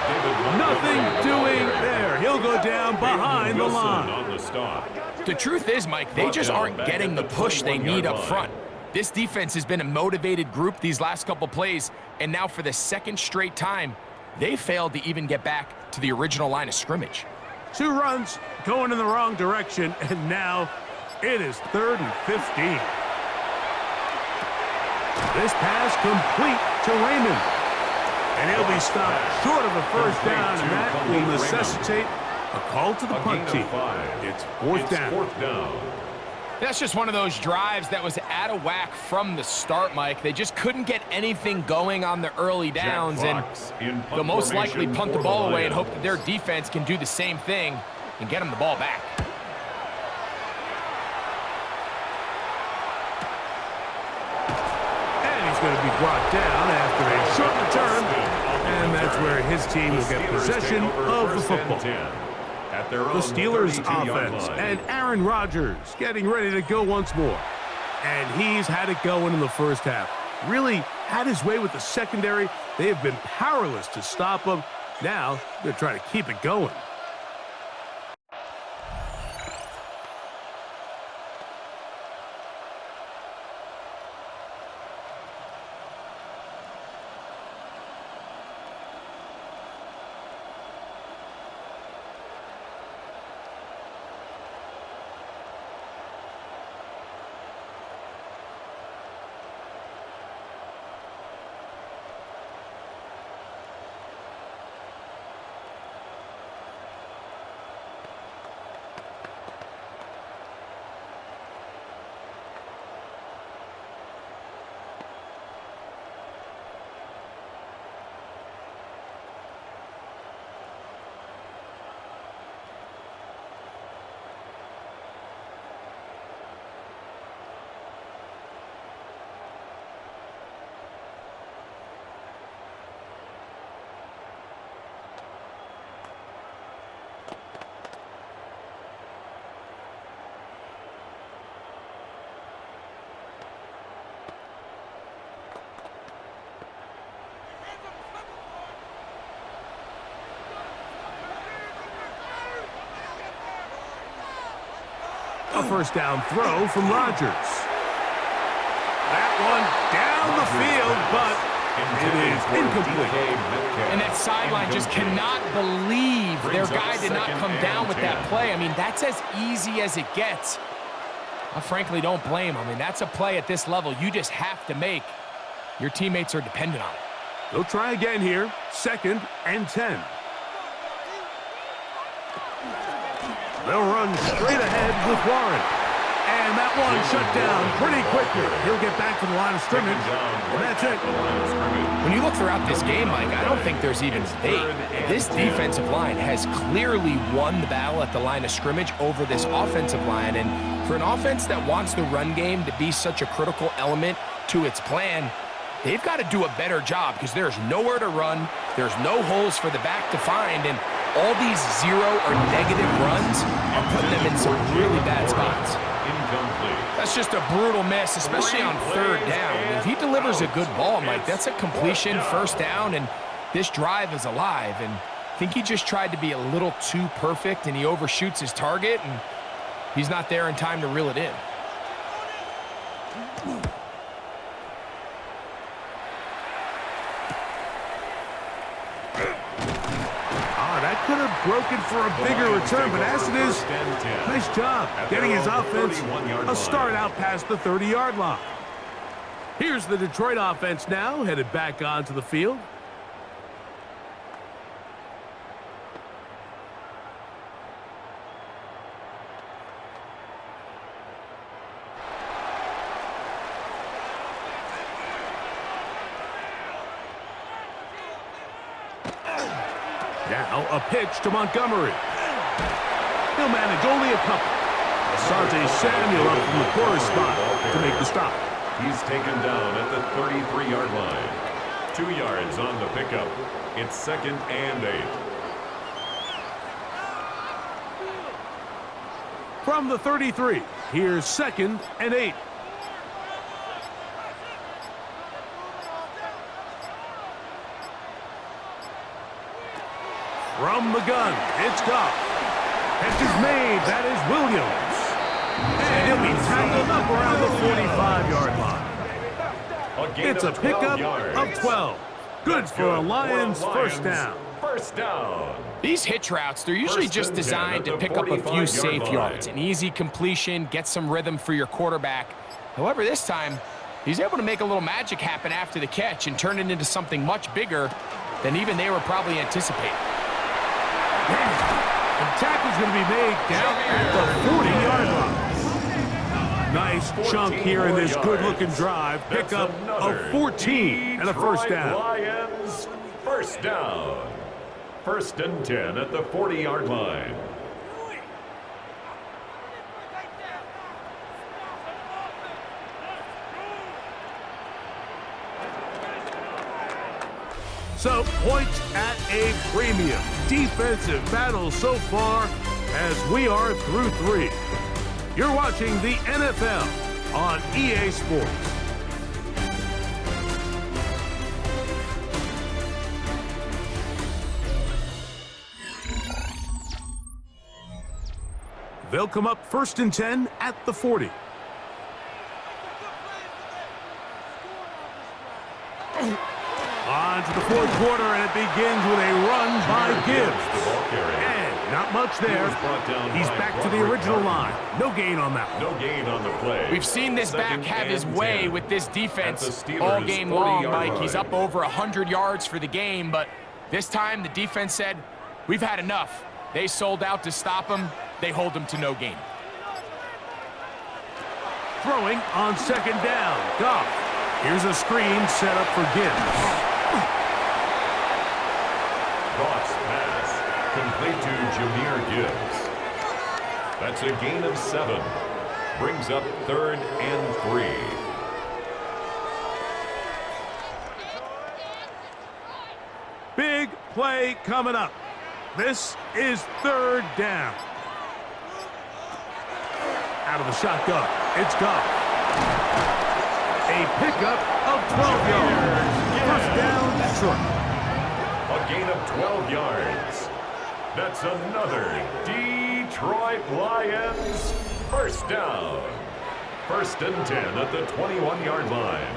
Nothing doing there. He'll go down behind the line. The truth is, Mike, they just aren't getting the push they need up front. This defense has been a motivated group these last couple plays, and now for the 2nd straight time, they failed to even get back to the original line of scrimmage. 2 runs going in the wrong direction, and now it is 3rd and 15. This pass complete to Raymond. And he'll be stopped short of a first down, and that will necessitate a call to the punt team. It's 4th down. That's just one of those drives that was out of whack from the start, Mike. They just couldn't get anything going on the early downs, and they'll most likely punt the ball away and hope that their defense can do the same thing and get them the ball back. He's going to be brought down after a short return, and that's where his team will get possession of the football. The Steelers offense and Aaron Rodgers getting ready to go once more. And he's had it going in the first half. Really had his way with the secondary. They have been powerless to stop him. Now they're trying to keep it going. A first down throw from Rodgers. That one down the field, but it is incomplete. And that sideline just cannot believe their guy did not come down with that play. I mean, that's as easy as it gets. I frankly don't blame him. I mean, that's a play at this level you just have to make. Your teammates are dependent on it. They'll try again here. 2nd and 10. They'll run straight ahead with Warren. And that one shut down pretty quickly. He'll get back to the line of scrimmage, and that's it. When you look throughout this game, Mike, I don't think there's even debate. This defensive line has clearly won the battle at the line of scrimmage over this offensive line. And for an offense that wants the run game to be such a critical element to its plan, they've got to do a better job because there's nowhere to run. There's no holes for the back to find. And all these 0 or negative runs are putting them in some really bad spots. That's just a brutal miss, especially on 3rd down. If he delivers a good ball, Mike, that's a completion, first down, and this drive is alive, and I think he just tried to be a little too perfect, and he overshoots his target, and he's not there in time to reel it in. That could have broken for a bigger return, but as it is, nice job getting his offense a start out past the 30-yard line. Here's the Detroit offense now, headed back onto the field. Now a pitch to Montgomery. He'll manage only a couple. Asante Samuel up from the quarter spot to make the stop. He's taken down at the 33-yard line. 2 yards on the pickup. It's 2nd and 8. From the 33, here's 2nd and 8. From the gun, it's Goff. Catch is made. That is Williams. And he'll be tackled up around the 45-yard line. It's a pickup of 12. Good for a Lions first down. First down. These hitch routes, they're usually just designed to pick up a few safe yards. An easy completion, get some rhythm for your quarterback. However, this time, he's able to make a little magic happen after the catch and turn it into something much bigger than even they were probably anticipating. The tackle's going to be made down at the 40-yard line. Nice chunk here in this good-looking drive. Pickup of 14 and a first down. Lions first down. 1st and 10 at the 40-yard line. So, points at a premium. Defensive battle so far as we are through 3. You're watching the NFL on EA Sports. They'll come up 1st and 10 at the 40. On to the 4th quarter, and it begins with a run by Gibbs. And not much there. He's back to the original line. No gain on that one. No gain on the play. We've seen this back have his way with this defense all game long, Mike. He's up over 100 yards for the game, but this time the defense said, we've had enough. They sold out to stop him. They hold him to no gain. Throwing on 2nd down. Goff. Here's a screen set up for Gibbs. Goff's pass complete to Jahmyr Gibbs. That's a gain of 7. Brings up 3rd and 3. Big play coming up. This is 3rd down. Out of the shotgun, it's Goff. A pickup of 12 yards. First down, Detroit. A gain of 12 yards. That's another Detroit Lions first down. 1st and 10 at the 21-yard line.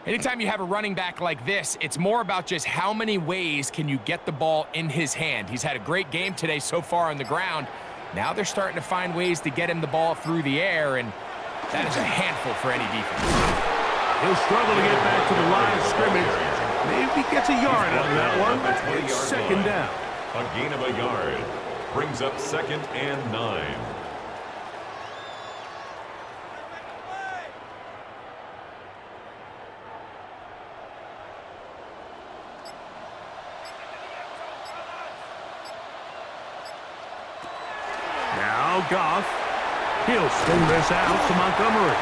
Anytime you have a running back like this, it's more about just how many ways can you get the ball in his hand. He's had a great game today so far on the ground. Now they're starting to find ways to get him the ball through the air, and that is a handful for any defense. He'll struggle to get back to the line of scrimmage. Maybe gets a yard out of that one. It's 2nd down. A gain of a yard. Brings up 2nd and 9. Now Goff. He'll swing this out to Montgomery.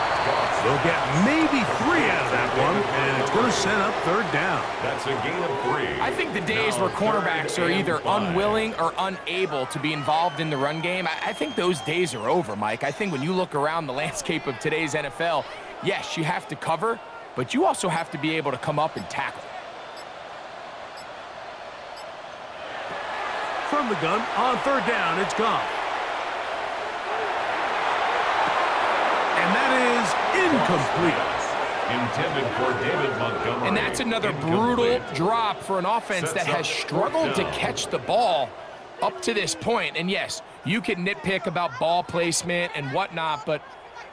They'll get maybe 3 out of that one, and it's going to set up 3rd down. That's a gain of 3. I think the days where cornerbacks are either unwilling or unable to be involved in the run game, I think those days are over, Mike. I think when you look around the landscape of today's NFL, yes, you have to cover, but you also have to be able to come up and tackle. From the gun, on third down, it's Goff. And that is incomplete. Intended for David Montgomery. And that's another brutal drop for an offense that has struggled to catch the ball up to this point. And yes, you can nitpick about ball placement and whatnot, but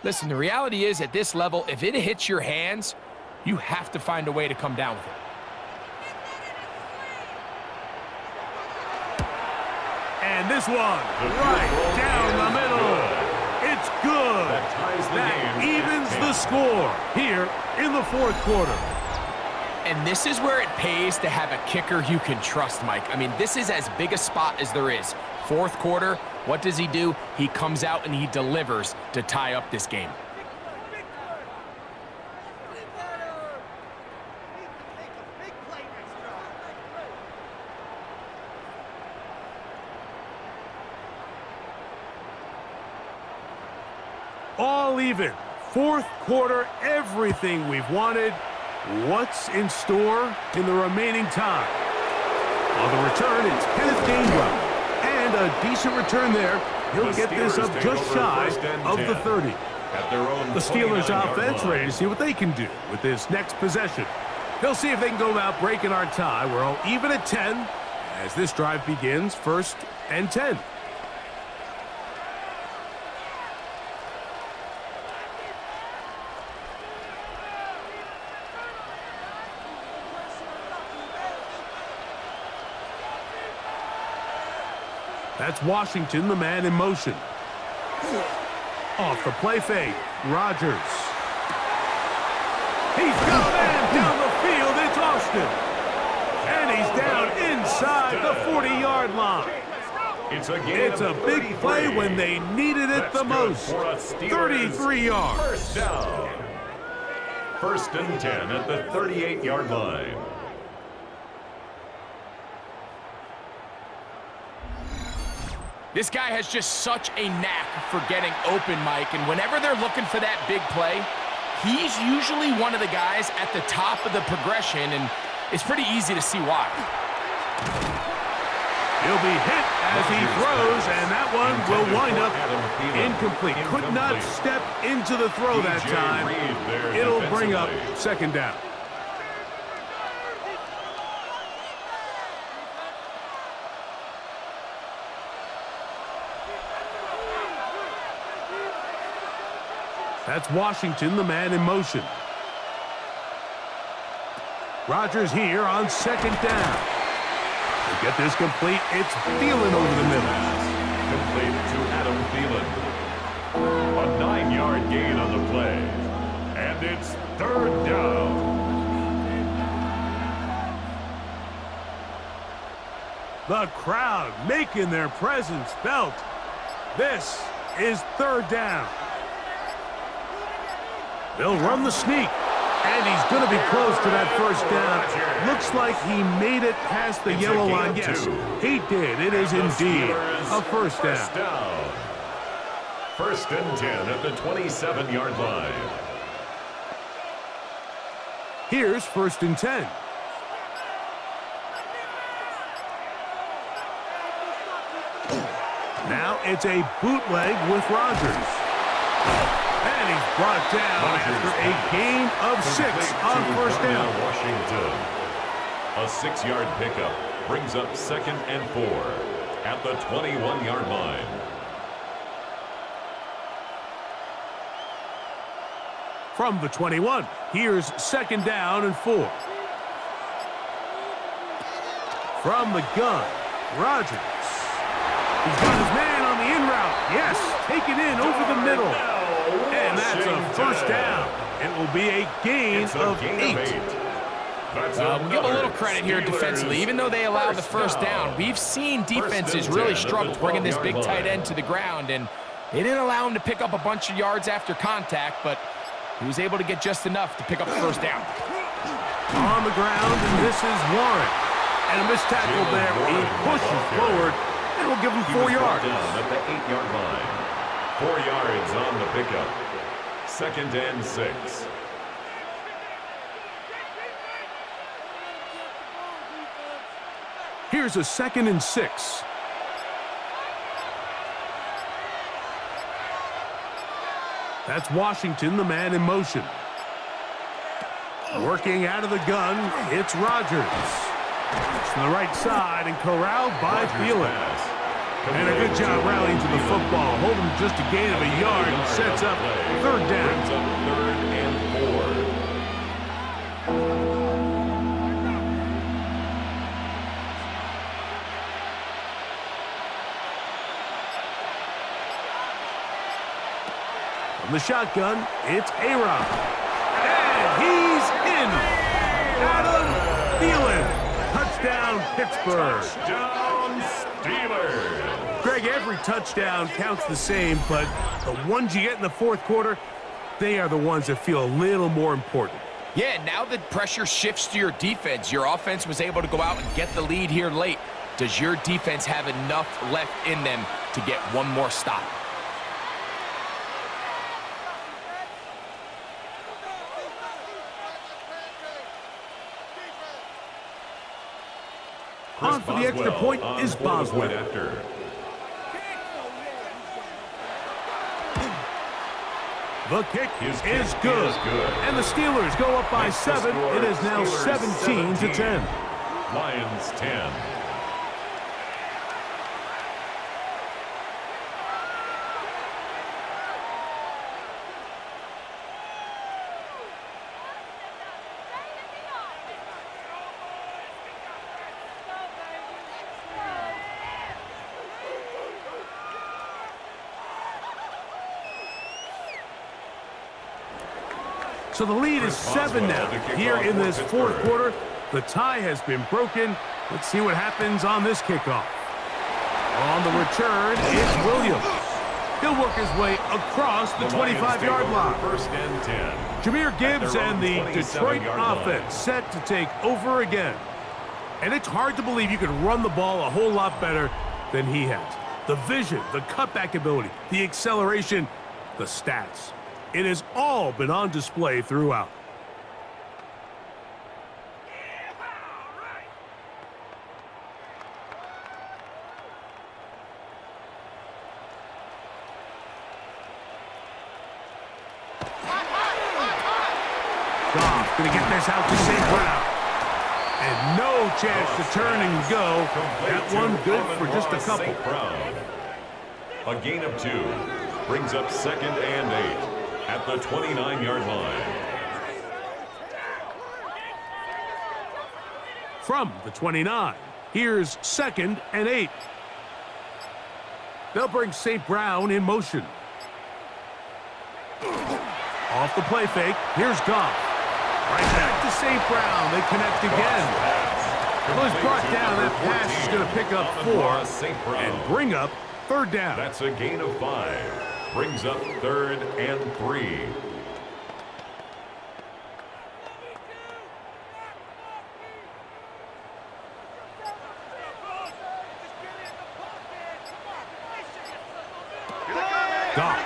listen, the reality is at this level, if it hits your hands, you have to find a way to come down with it. And this one, right down the middle. It's good. That evens the score here in the fourth quarter. And this is where it pays to have a kicker you can trust, Mike. I mean, this is as big a spot as there is. Fourth quarter, what does he do? He comes out and he delivers to tie up this game. All even. Fourth quarter, everything we've wanted. What's in store in the remaining time? On the return, it's Kenneth Gainwell. And a decent return there. He'll get this up just shy of the 30. The Steelers offense ready to see what they can do with this next possession. They'll see if they can go about breaking our tie. We're all even at 10 as this drive begins, 1st and 10. That's Washington, the man in motion. Off the play fake, Rodgers. He's got a man down the field, it's Austin. And he's down inside the 40-yard line. It's a big play when they needed it the most. 33 yards. First down. 1st and 10 at the 38-yard line. This guy has just such a knack for getting open, Mike, and whenever they're looking for that big play, he's usually one of the guys at the top of the progression, and it's pretty easy to see why. He'll be hit as he throws, and that one will wind up incomplete. Could not step into the throw that time. It'll bring up 2nd down. That's Washington, the man in motion. Rodgers here on 2nd down. To get this complete, it's Thielen over the middle. Complete to Adam Thielen. A 9-yard gain on the play. And it's 3rd down. The crowd making their presence felt. This is 3rd down. They'll run the sneak, and he's going to be close to that 1st down. Looks like he made it past the yellow line. Yes, he did. It is indeed a 1st down. 1st and 10 at the 27-yard line. Here's 1st and 10. Now it's a bootleg with Rodgers. And he's brought down after a gain of 6 on 1st down. Washington. A 6-yard pickup brings up 2nd and 4 at the 21-yard line. From the 21, here's 2nd down and 4. From the gun, Rodgers. He's got his man on the in route. Yes, take it in over the middle. And that's a 1st down. It will be a gain of 8. We'll give a little credit here defensively. Even though they allowed the 1st down, we've seen defenses really struggle bringing this big tight end to the ground, and they didn't allow him to pick up a bunch of yards after contact, but he was able to get just enough to pick up the 1st down. On the ground, and this is Warren. And a missed tackle there. He pushes forward, and will give him 4 yards. Down at the 8-yard line. 4 yards on the pickup. 2nd and 6. Here's a 2nd and 6. That's Washington, the man in motion. Working out of the gun, it's Rodgers. To the right side and corralled by Thielen. And a good job rallying to the football. Holding just a gain of a yard and sets up 3rd down. 3rd and 4. From the shotgun, it's A-Rod. And he's in. Adam Thielen. Touchdown, Pittsburgh. Touchdown, Steelers. Greg, every touchdown counts the same, but the ones you get in the 4th quarter, they are the ones that feel a little more important. Yeah, now the pressure shifts to your defense. Your offense was able to go out and get the lead here late. Does your defense have enough left in them to get one more stop? On for the extra point is Boswell. The kick is good. And the Steelers go up by 7. It is now 17-10. Lions 10. So the lead is 7 now. Here in this 4th quarter, the tie has been broken. Let's see what happens on this kickoff. On the return, it's Williams. He'll work his way across the 25-yard line. 1st and 10. Jahmyr Gibbs and the Detroit offense set to take over again. And it's hard to believe you could run the ball a whole lot better than he has. The vision, the cutback ability, the acceleration, the stats. It has all been on display throughout. Goff going to get this out to St. Brown. And no chance to turn and go. That one good for just a couple. A gain of 2 brings up 2nd and 8 at the 29-yard line. From the 29, here's 2nd and 8. They'll bring St. Brown in motion. Off the play fake, here's Goff. Right back to St. Brown. They connect again. Well, he's brought down. That pass is going to pick up 4 and bring up 3rd down. That's a gain of 5. Brings up 3rd and 3. Goff.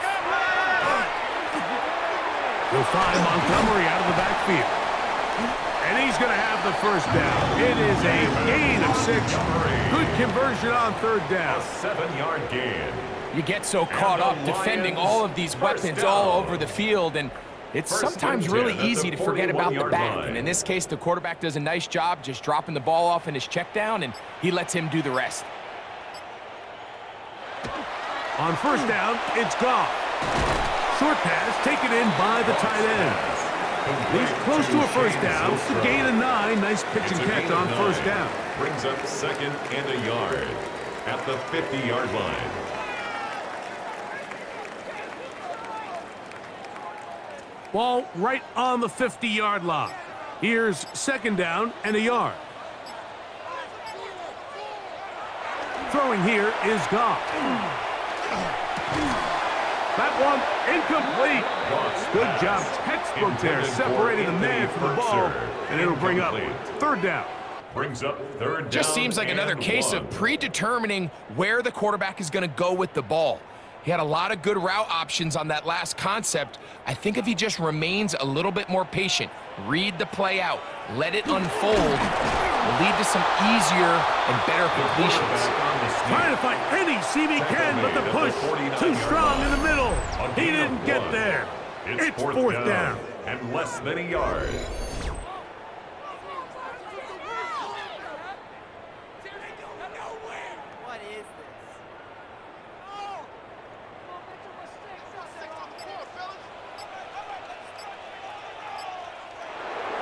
He'll find Montgomery out of the backfield. And he's going to have the 1st down. It is a gain of 6. Good conversion on 3rd down. A 7-yard gain. You get so caught up defending all of these weapons all over the field, and it's sometimes really easy to forget about the back. And in this case, the quarterback does a nice job just dropping the ball off in his check down, and he lets him do the rest. On 1st down, it's Goff. Short pass taken in by the tight end. He's close to a 1st down. It's a gain of 9. Nice pitch and catch on 1st down. Brings up 2nd and a yard at the 50-yard line. Ball right on the 50-yard line. Here's 2nd down and a yard. Throwing here is Goff. That one incomplete. Good job, textbook there, separating the man from the ball, and it'll bring up 3rd down. Brings up 3rd down. Just seems like another case of predetermining where the quarterback is going to go with the ball. He had a lot of good route options on that last concept. I think if he just remains a little bit more patient, read the play out, let it unfold, will lead to some easier and better completions. Trying to find any seam he can, but the push too strong in the middle. He didn't get there. It's fourth down. And less than a yard.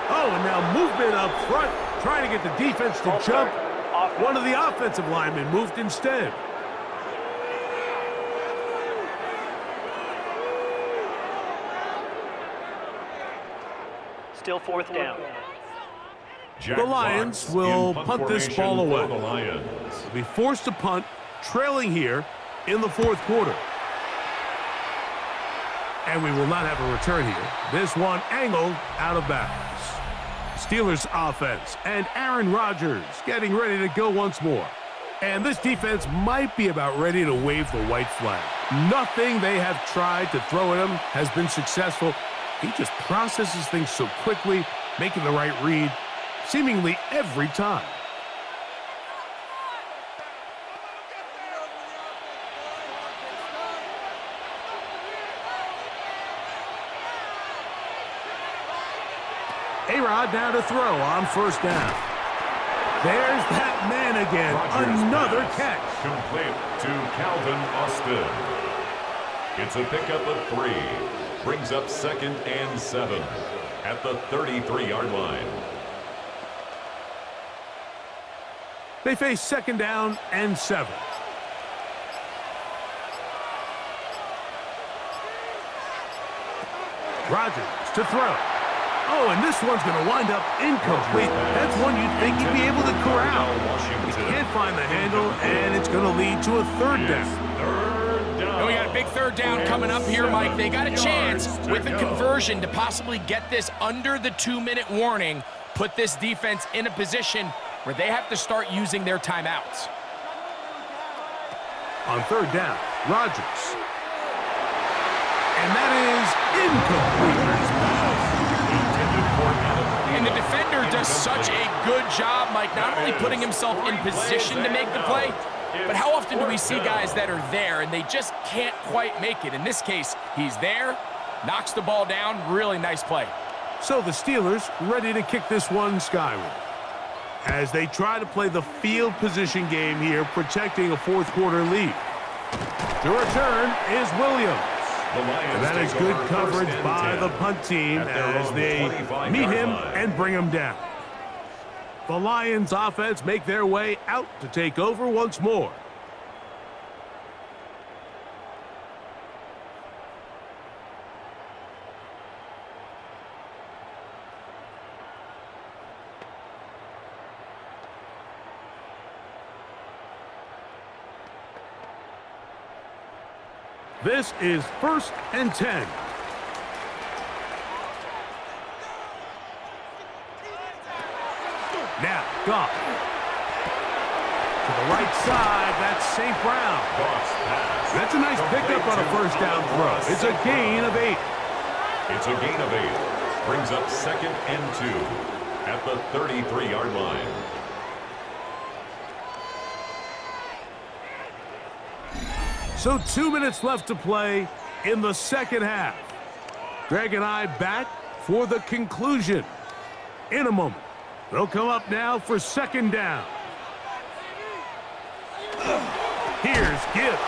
Oh, and now movement up front, trying to get the defense to jump. One of the offensive linemen moved instead. Still fourth down. The Lions will punt this ball away. They'll be forced to punt, trailing here in the fourth quarter. And we will not have a return here. This one angled out of bounds. Steelers offense and Aaron Rodgers getting ready to go once more. And this defense might be about ready to wave the white flag. Nothing they have tried to throw at him has been successful. He just processes things so quickly, making the right read seemingly every time. A-Rod now to throw on first down. There's that man again. Another catch. Complete to Calvin Austin. It's a pickup of 3. Brings up 2nd and 7 at the 33-yard line. They face 2nd down and 7. Rodgers to throw. Oh, and this one's going to wind up incomplete. That's one you'd think he'd be able to corral. He can't find the handle, and it's going to lead to a 3rd down. And we got a big 3rd down coming up here, Mike. They got a chance with the conversion to possibly get this under the 2-minute warning, put this defense in a position where they have to start using their timeouts. On 3rd down, Rodgers. And that is incomplete. And the defender does such a good job, Mike, not only putting himself in position to make the play, but how often do we see guys that are there and they just can't quite make it? In this case, he's there, knocks the ball down, really nice play. So the Steelers ready to kick this one skyward as they try to play the field position game here, protecting a fourth quarter lead. The return is Williams. And that is good coverage by the punt team as they meet him and bring him down. The Lions offense make their way out to take over once more. This is 1st and 10. Now, Goff. To the right side, that's St. Brown. That's a nice pickup on a 1st down throw. It's a gain of 8. It's a gain of 8. Brings up 2nd and 2 at the 33-yard line. So 2 minutes left to play in the second half. Greg and I back for the conclusion in a moment. They'll come up now for 2nd down. Here's Gibbs.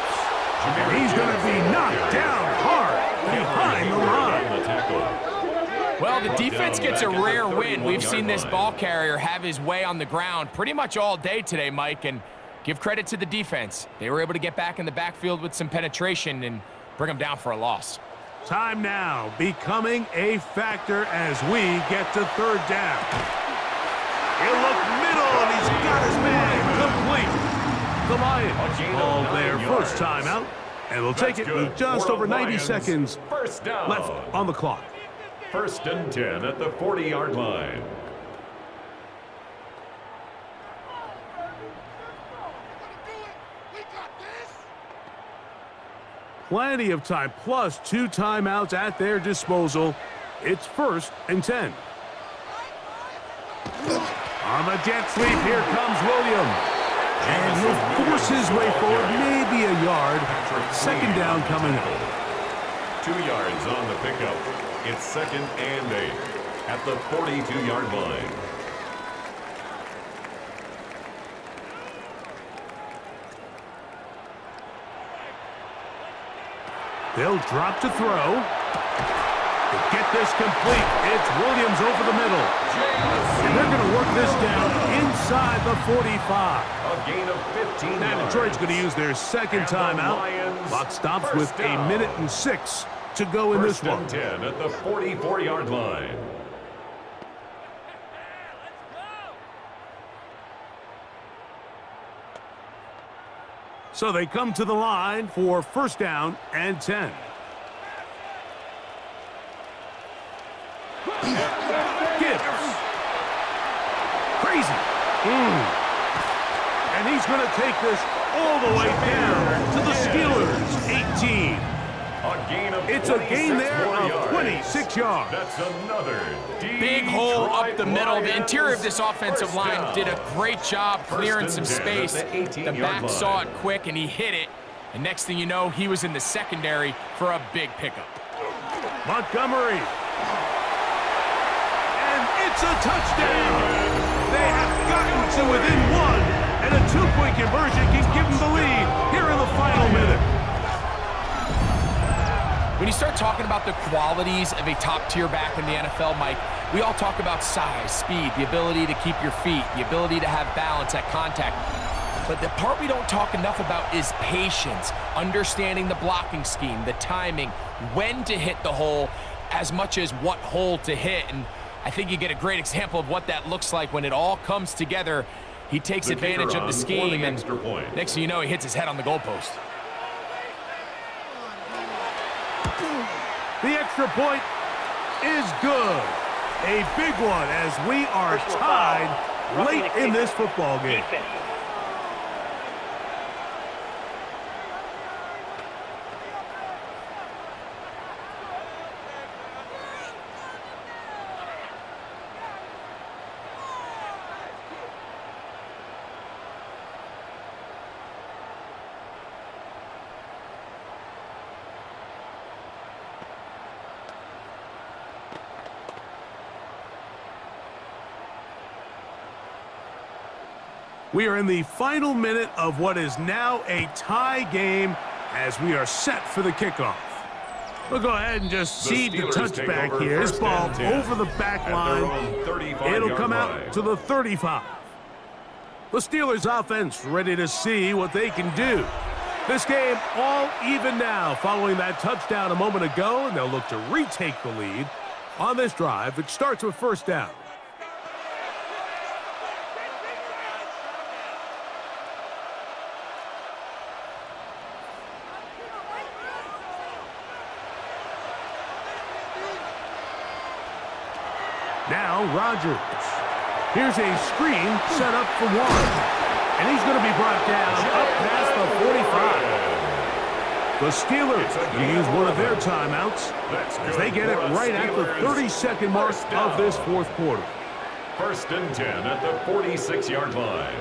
And he's going to be knocked down hard behind the line. Well, the defense gets a rare win. We've seen this ball carrier have his way on the ground pretty much all day today, Mike, and give credit to the defense. They were able to get back in the backfield with some penetration and bring them down for a loss. Time now becoming a factor as we get to 3rd down. He'll look middle, and he's got his man complete. The Lions call their first timeout, and will take it with just over 90 seconds left on the clock. 1st and 10 at the 40-yard line. Plenty of time, plus 2 timeouts at their disposal. It's 1st and 10. On the jet sweep, here comes Williams. And he'll force his way forward, maybe a yard. Second down coming up. 2 yards on the pickup. It's 2nd and 8 at the 42-yard line. They'll drop to throw. To get this complete, it's Williams over the middle. And they're going to work this down inside the 45. A gain of 15 Now yards. Detroit's going to use their second And the timeout. Lions Clock stops with first a down. minute and 6 to go in this First one. and 10 at the 44-yard line. So they come to the line for first down and 10. Gibbs. Crazy. And he's going to take this all the way down to the Steelers' 18. A gain of It's a gain there more of yards. 26 yards. That's another Big hole up the middle. The interior of this offensive First line down. did a great job clearing some First and 10 space. at the 18-yard The back line. saw it quick, and he hit it. And next thing you know, he was in the secondary for a big pickup. Montgomery. And it's a touchdown. They have gotten to within one, and a two-point conversion can give them the lead here in the final minute. When you start talking about the qualities of a top-tier back in the NFL, Mike, we all talk about size, speed, the ability to keep your feet, the ability to have balance at contact. But the part we don't talk enough about is patience, understanding the blocking scheme, the timing, when to hit the hole, as much as what hole to hit. And I think you get a great example of what that looks like when it all comes together. He takes advantage of the scheme, and next thing you know, he hits his head on the goalpost. The extra point is good. A big one as we are tied late in this football game. We are in the final minute of what is now a tie game as we are set for the kickoff. We'll go ahead and just seed the touchback here. This ball over the back line. It'll come out to the 35. The Steelers offense ready to see what they can do. This game all even now following that touchdown a moment ago, and they'll look to retake the lead on this drive. It starts with first down. Now Rodgers. Here's a screen set up for one. And he's going to be brought down up past the 45. The Steelers will use one of their timeouts as they get it right at the 30-second mark of this fourth quarter. First and 10 at the 46-yard line.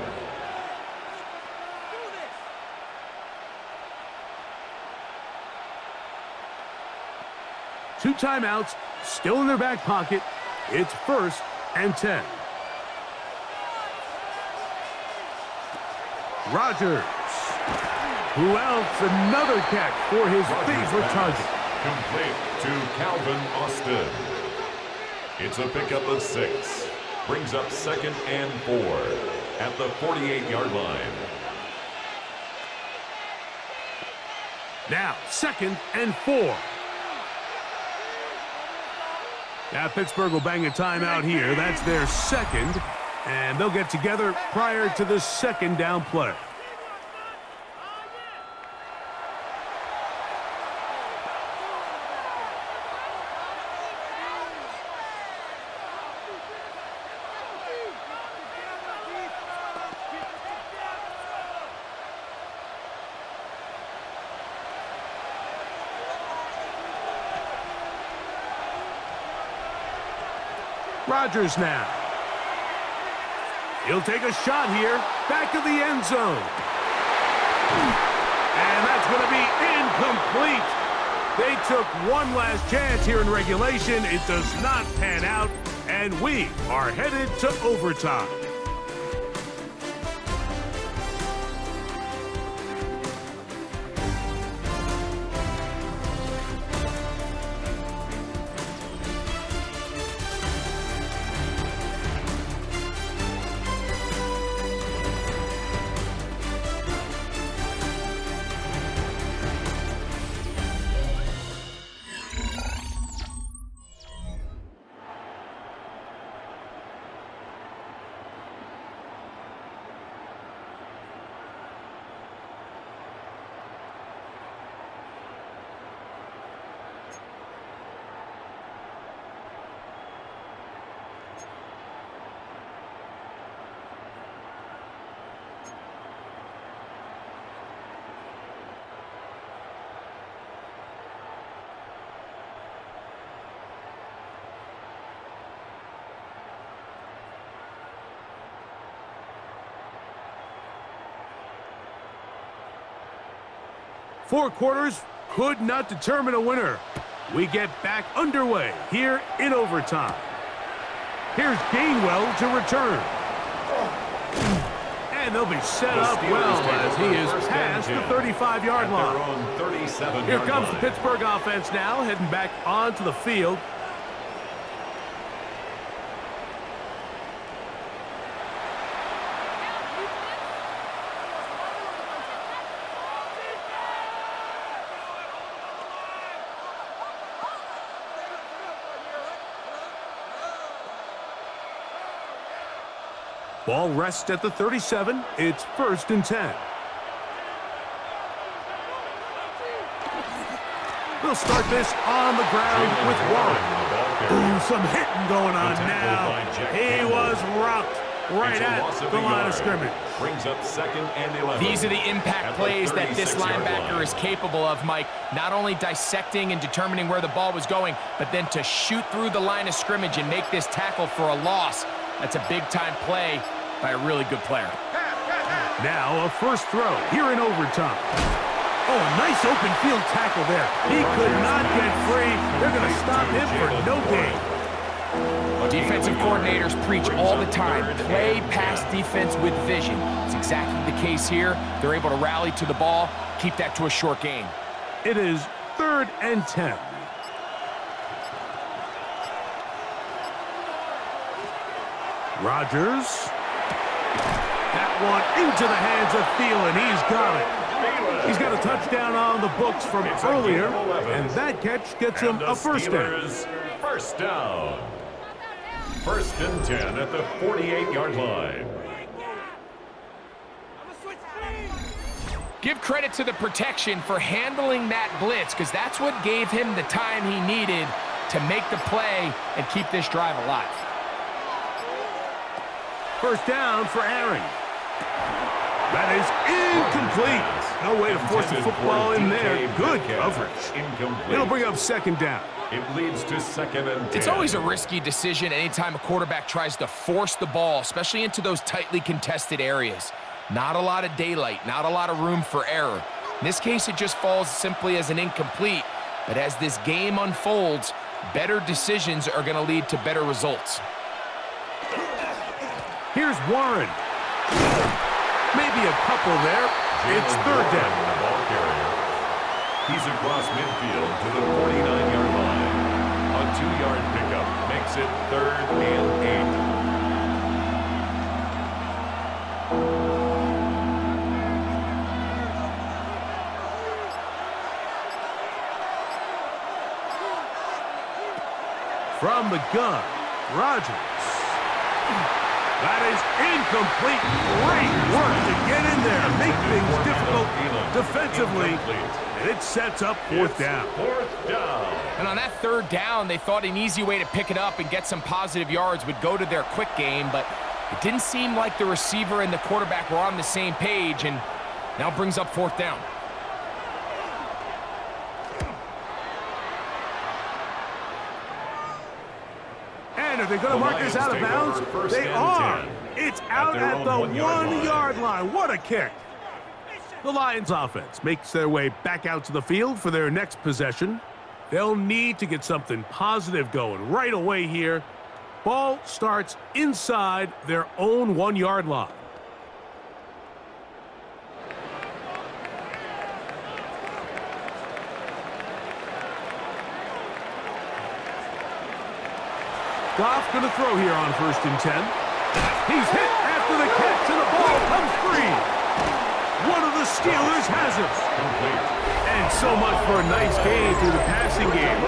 Two timeouts still in their back pocket. It's first and 10. Rodgers. Who else? Another catch for his favorite target. Complete to Calvin Austin. It's a pickup of 6. Brings up second and 4 at the 48-yard line. Now, second and 4. Now, Pittsburgh will bang a timeout here. That's their second, and they'll get together prior to the second down play. Rodgers now. He'll take a shot here. Back of the end zone. And that's going to be incomplete. They took one last chance here in regulation. It does not pan out, and we are headed to overtime. Four quarters could not determine a winner. We get back underway here in overtime. Here's Gainwell to return. And they'll be set up well as he is past the 35-yard line. Here comes the Pittsburgh offense now, heading back onto the field. Ball rests at the 37. It's 1st and 10. We'll start this on the ground with Warren. Ooh, some hitting going on now. He was rocked right at the line of scrimmage. Brings up 2nd and 11. These are the impact plays that this linebacker is capable of, Mike. Not only dissecting and determining where the ball was going, but then to shoot through the line of scrimmage and make this tackle for a loss. That's a big-time play by a really good player. Now a first throw here in overtime. Oh, a nice open field tackle there. He could not get free. They're going to stop him for no gain. Defensive coordinators preach all the time, play pass defense with vision. It's exactly the case here. They're able to rally to the ball, keep that to a short gain. It is 3rd and 10. Rodgers. That one into the hands of Thielen. He's got it. He's got a touchdown on the books from earlier, and that catch gets him a first down. First down. 1st and 10 at the 48-yard line. Give credit to the protection for handling that blitz, because that's what gave him the time he needed to make the play and keep this drive alive. First down for Aaron. That is incomplete. No way to force the football in there. Good coverage. It'll bring up 2nd down. It leads to 2nd and 10. It's always a risky decision anytime a quarterback tries to force the ball, especially into those tightly contested areas. Not a lot of daylight, not a lot of room for error. In this case, it just falls simply as an incomplete. But as this game unfolds, better decisions are going to lead to better results. Here's Warren. Maybe a couple there. It's 3rd down. The ball carrier. He's across midfield to the 49-yard line. A 2-yard pickup makes it 3rd and 8. From the gun, Rodgers. That is incomplete. Great work to get in there, make things difficult defensively, and it sets up 4th down. 4th down. And on that 3rd down, they thought an easy way to pick it up and get some positive yards would go to their quick game, but it didn't seem like the receiver and the quarterback were on the same page, and now brings up 4th down. And are they going to mark this out of bounds? They are. It's out at the 1-yard line. What a kick. The Lions offense makes their way back out to the field for their next possession. They'll need to get something positive going right away here. Ball starts inside their own 1-yard line. Goff going to throw here on 1st and 10. He's hit after the catch, and the ball comes free. One of the Steelers has it. And so much for a nice game through the passing game.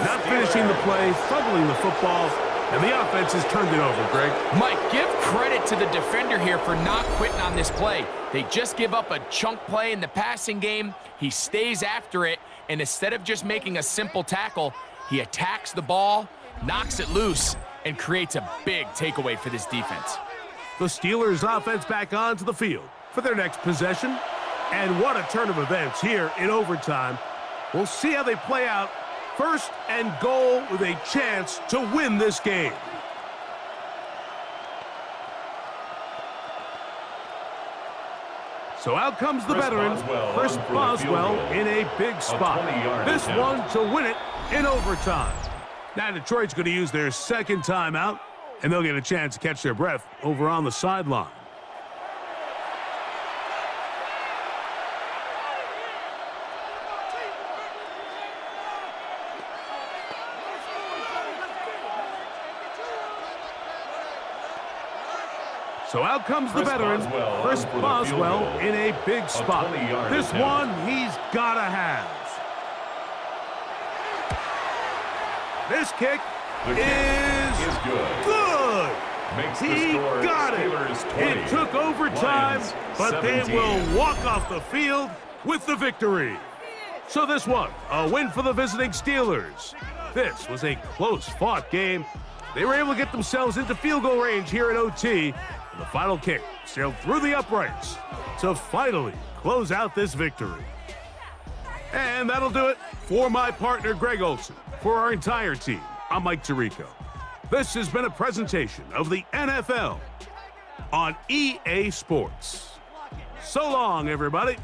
Not finishing the play, fumbling the football, and the offense has turned it over, Greg. Mike, give credit to the defender here for not quitting on this play. They just give up a chunk play in the passing game. He stays after it, and instead of just making a simple tackle, he attacks the ball, knocks it loose, and creates a big takeaway for this defense. The Steelers offense back onto the field for their next possession. And what a turn of events here in overtime. We'll see how they play out. 1st and goal with a chance to win this game. So out comes the veteran, Chris Boswell, in a big spot. This one to win it in overtime. Now Detroit's going to use their 2nd timeout, and they'll get a chance to catch their breath over on the sideline. So out comes the veteran, Chris Boswell, in a big spot. This one he's got to have. This kick is good. He got it. It took overtime, but they will walk off the field with the victory. So this one, a win for the visiting Steelers. This was a close-fought game. They were able to get themselves into field goal range here at OT. And the final kick sailed through the uprights to finally close out this victory. And that'll do it for my partner, Greg Olson. For our entire team, I'm Mike Tirico. This has been a presentation of the NFL on EA Sports. So long, everybody.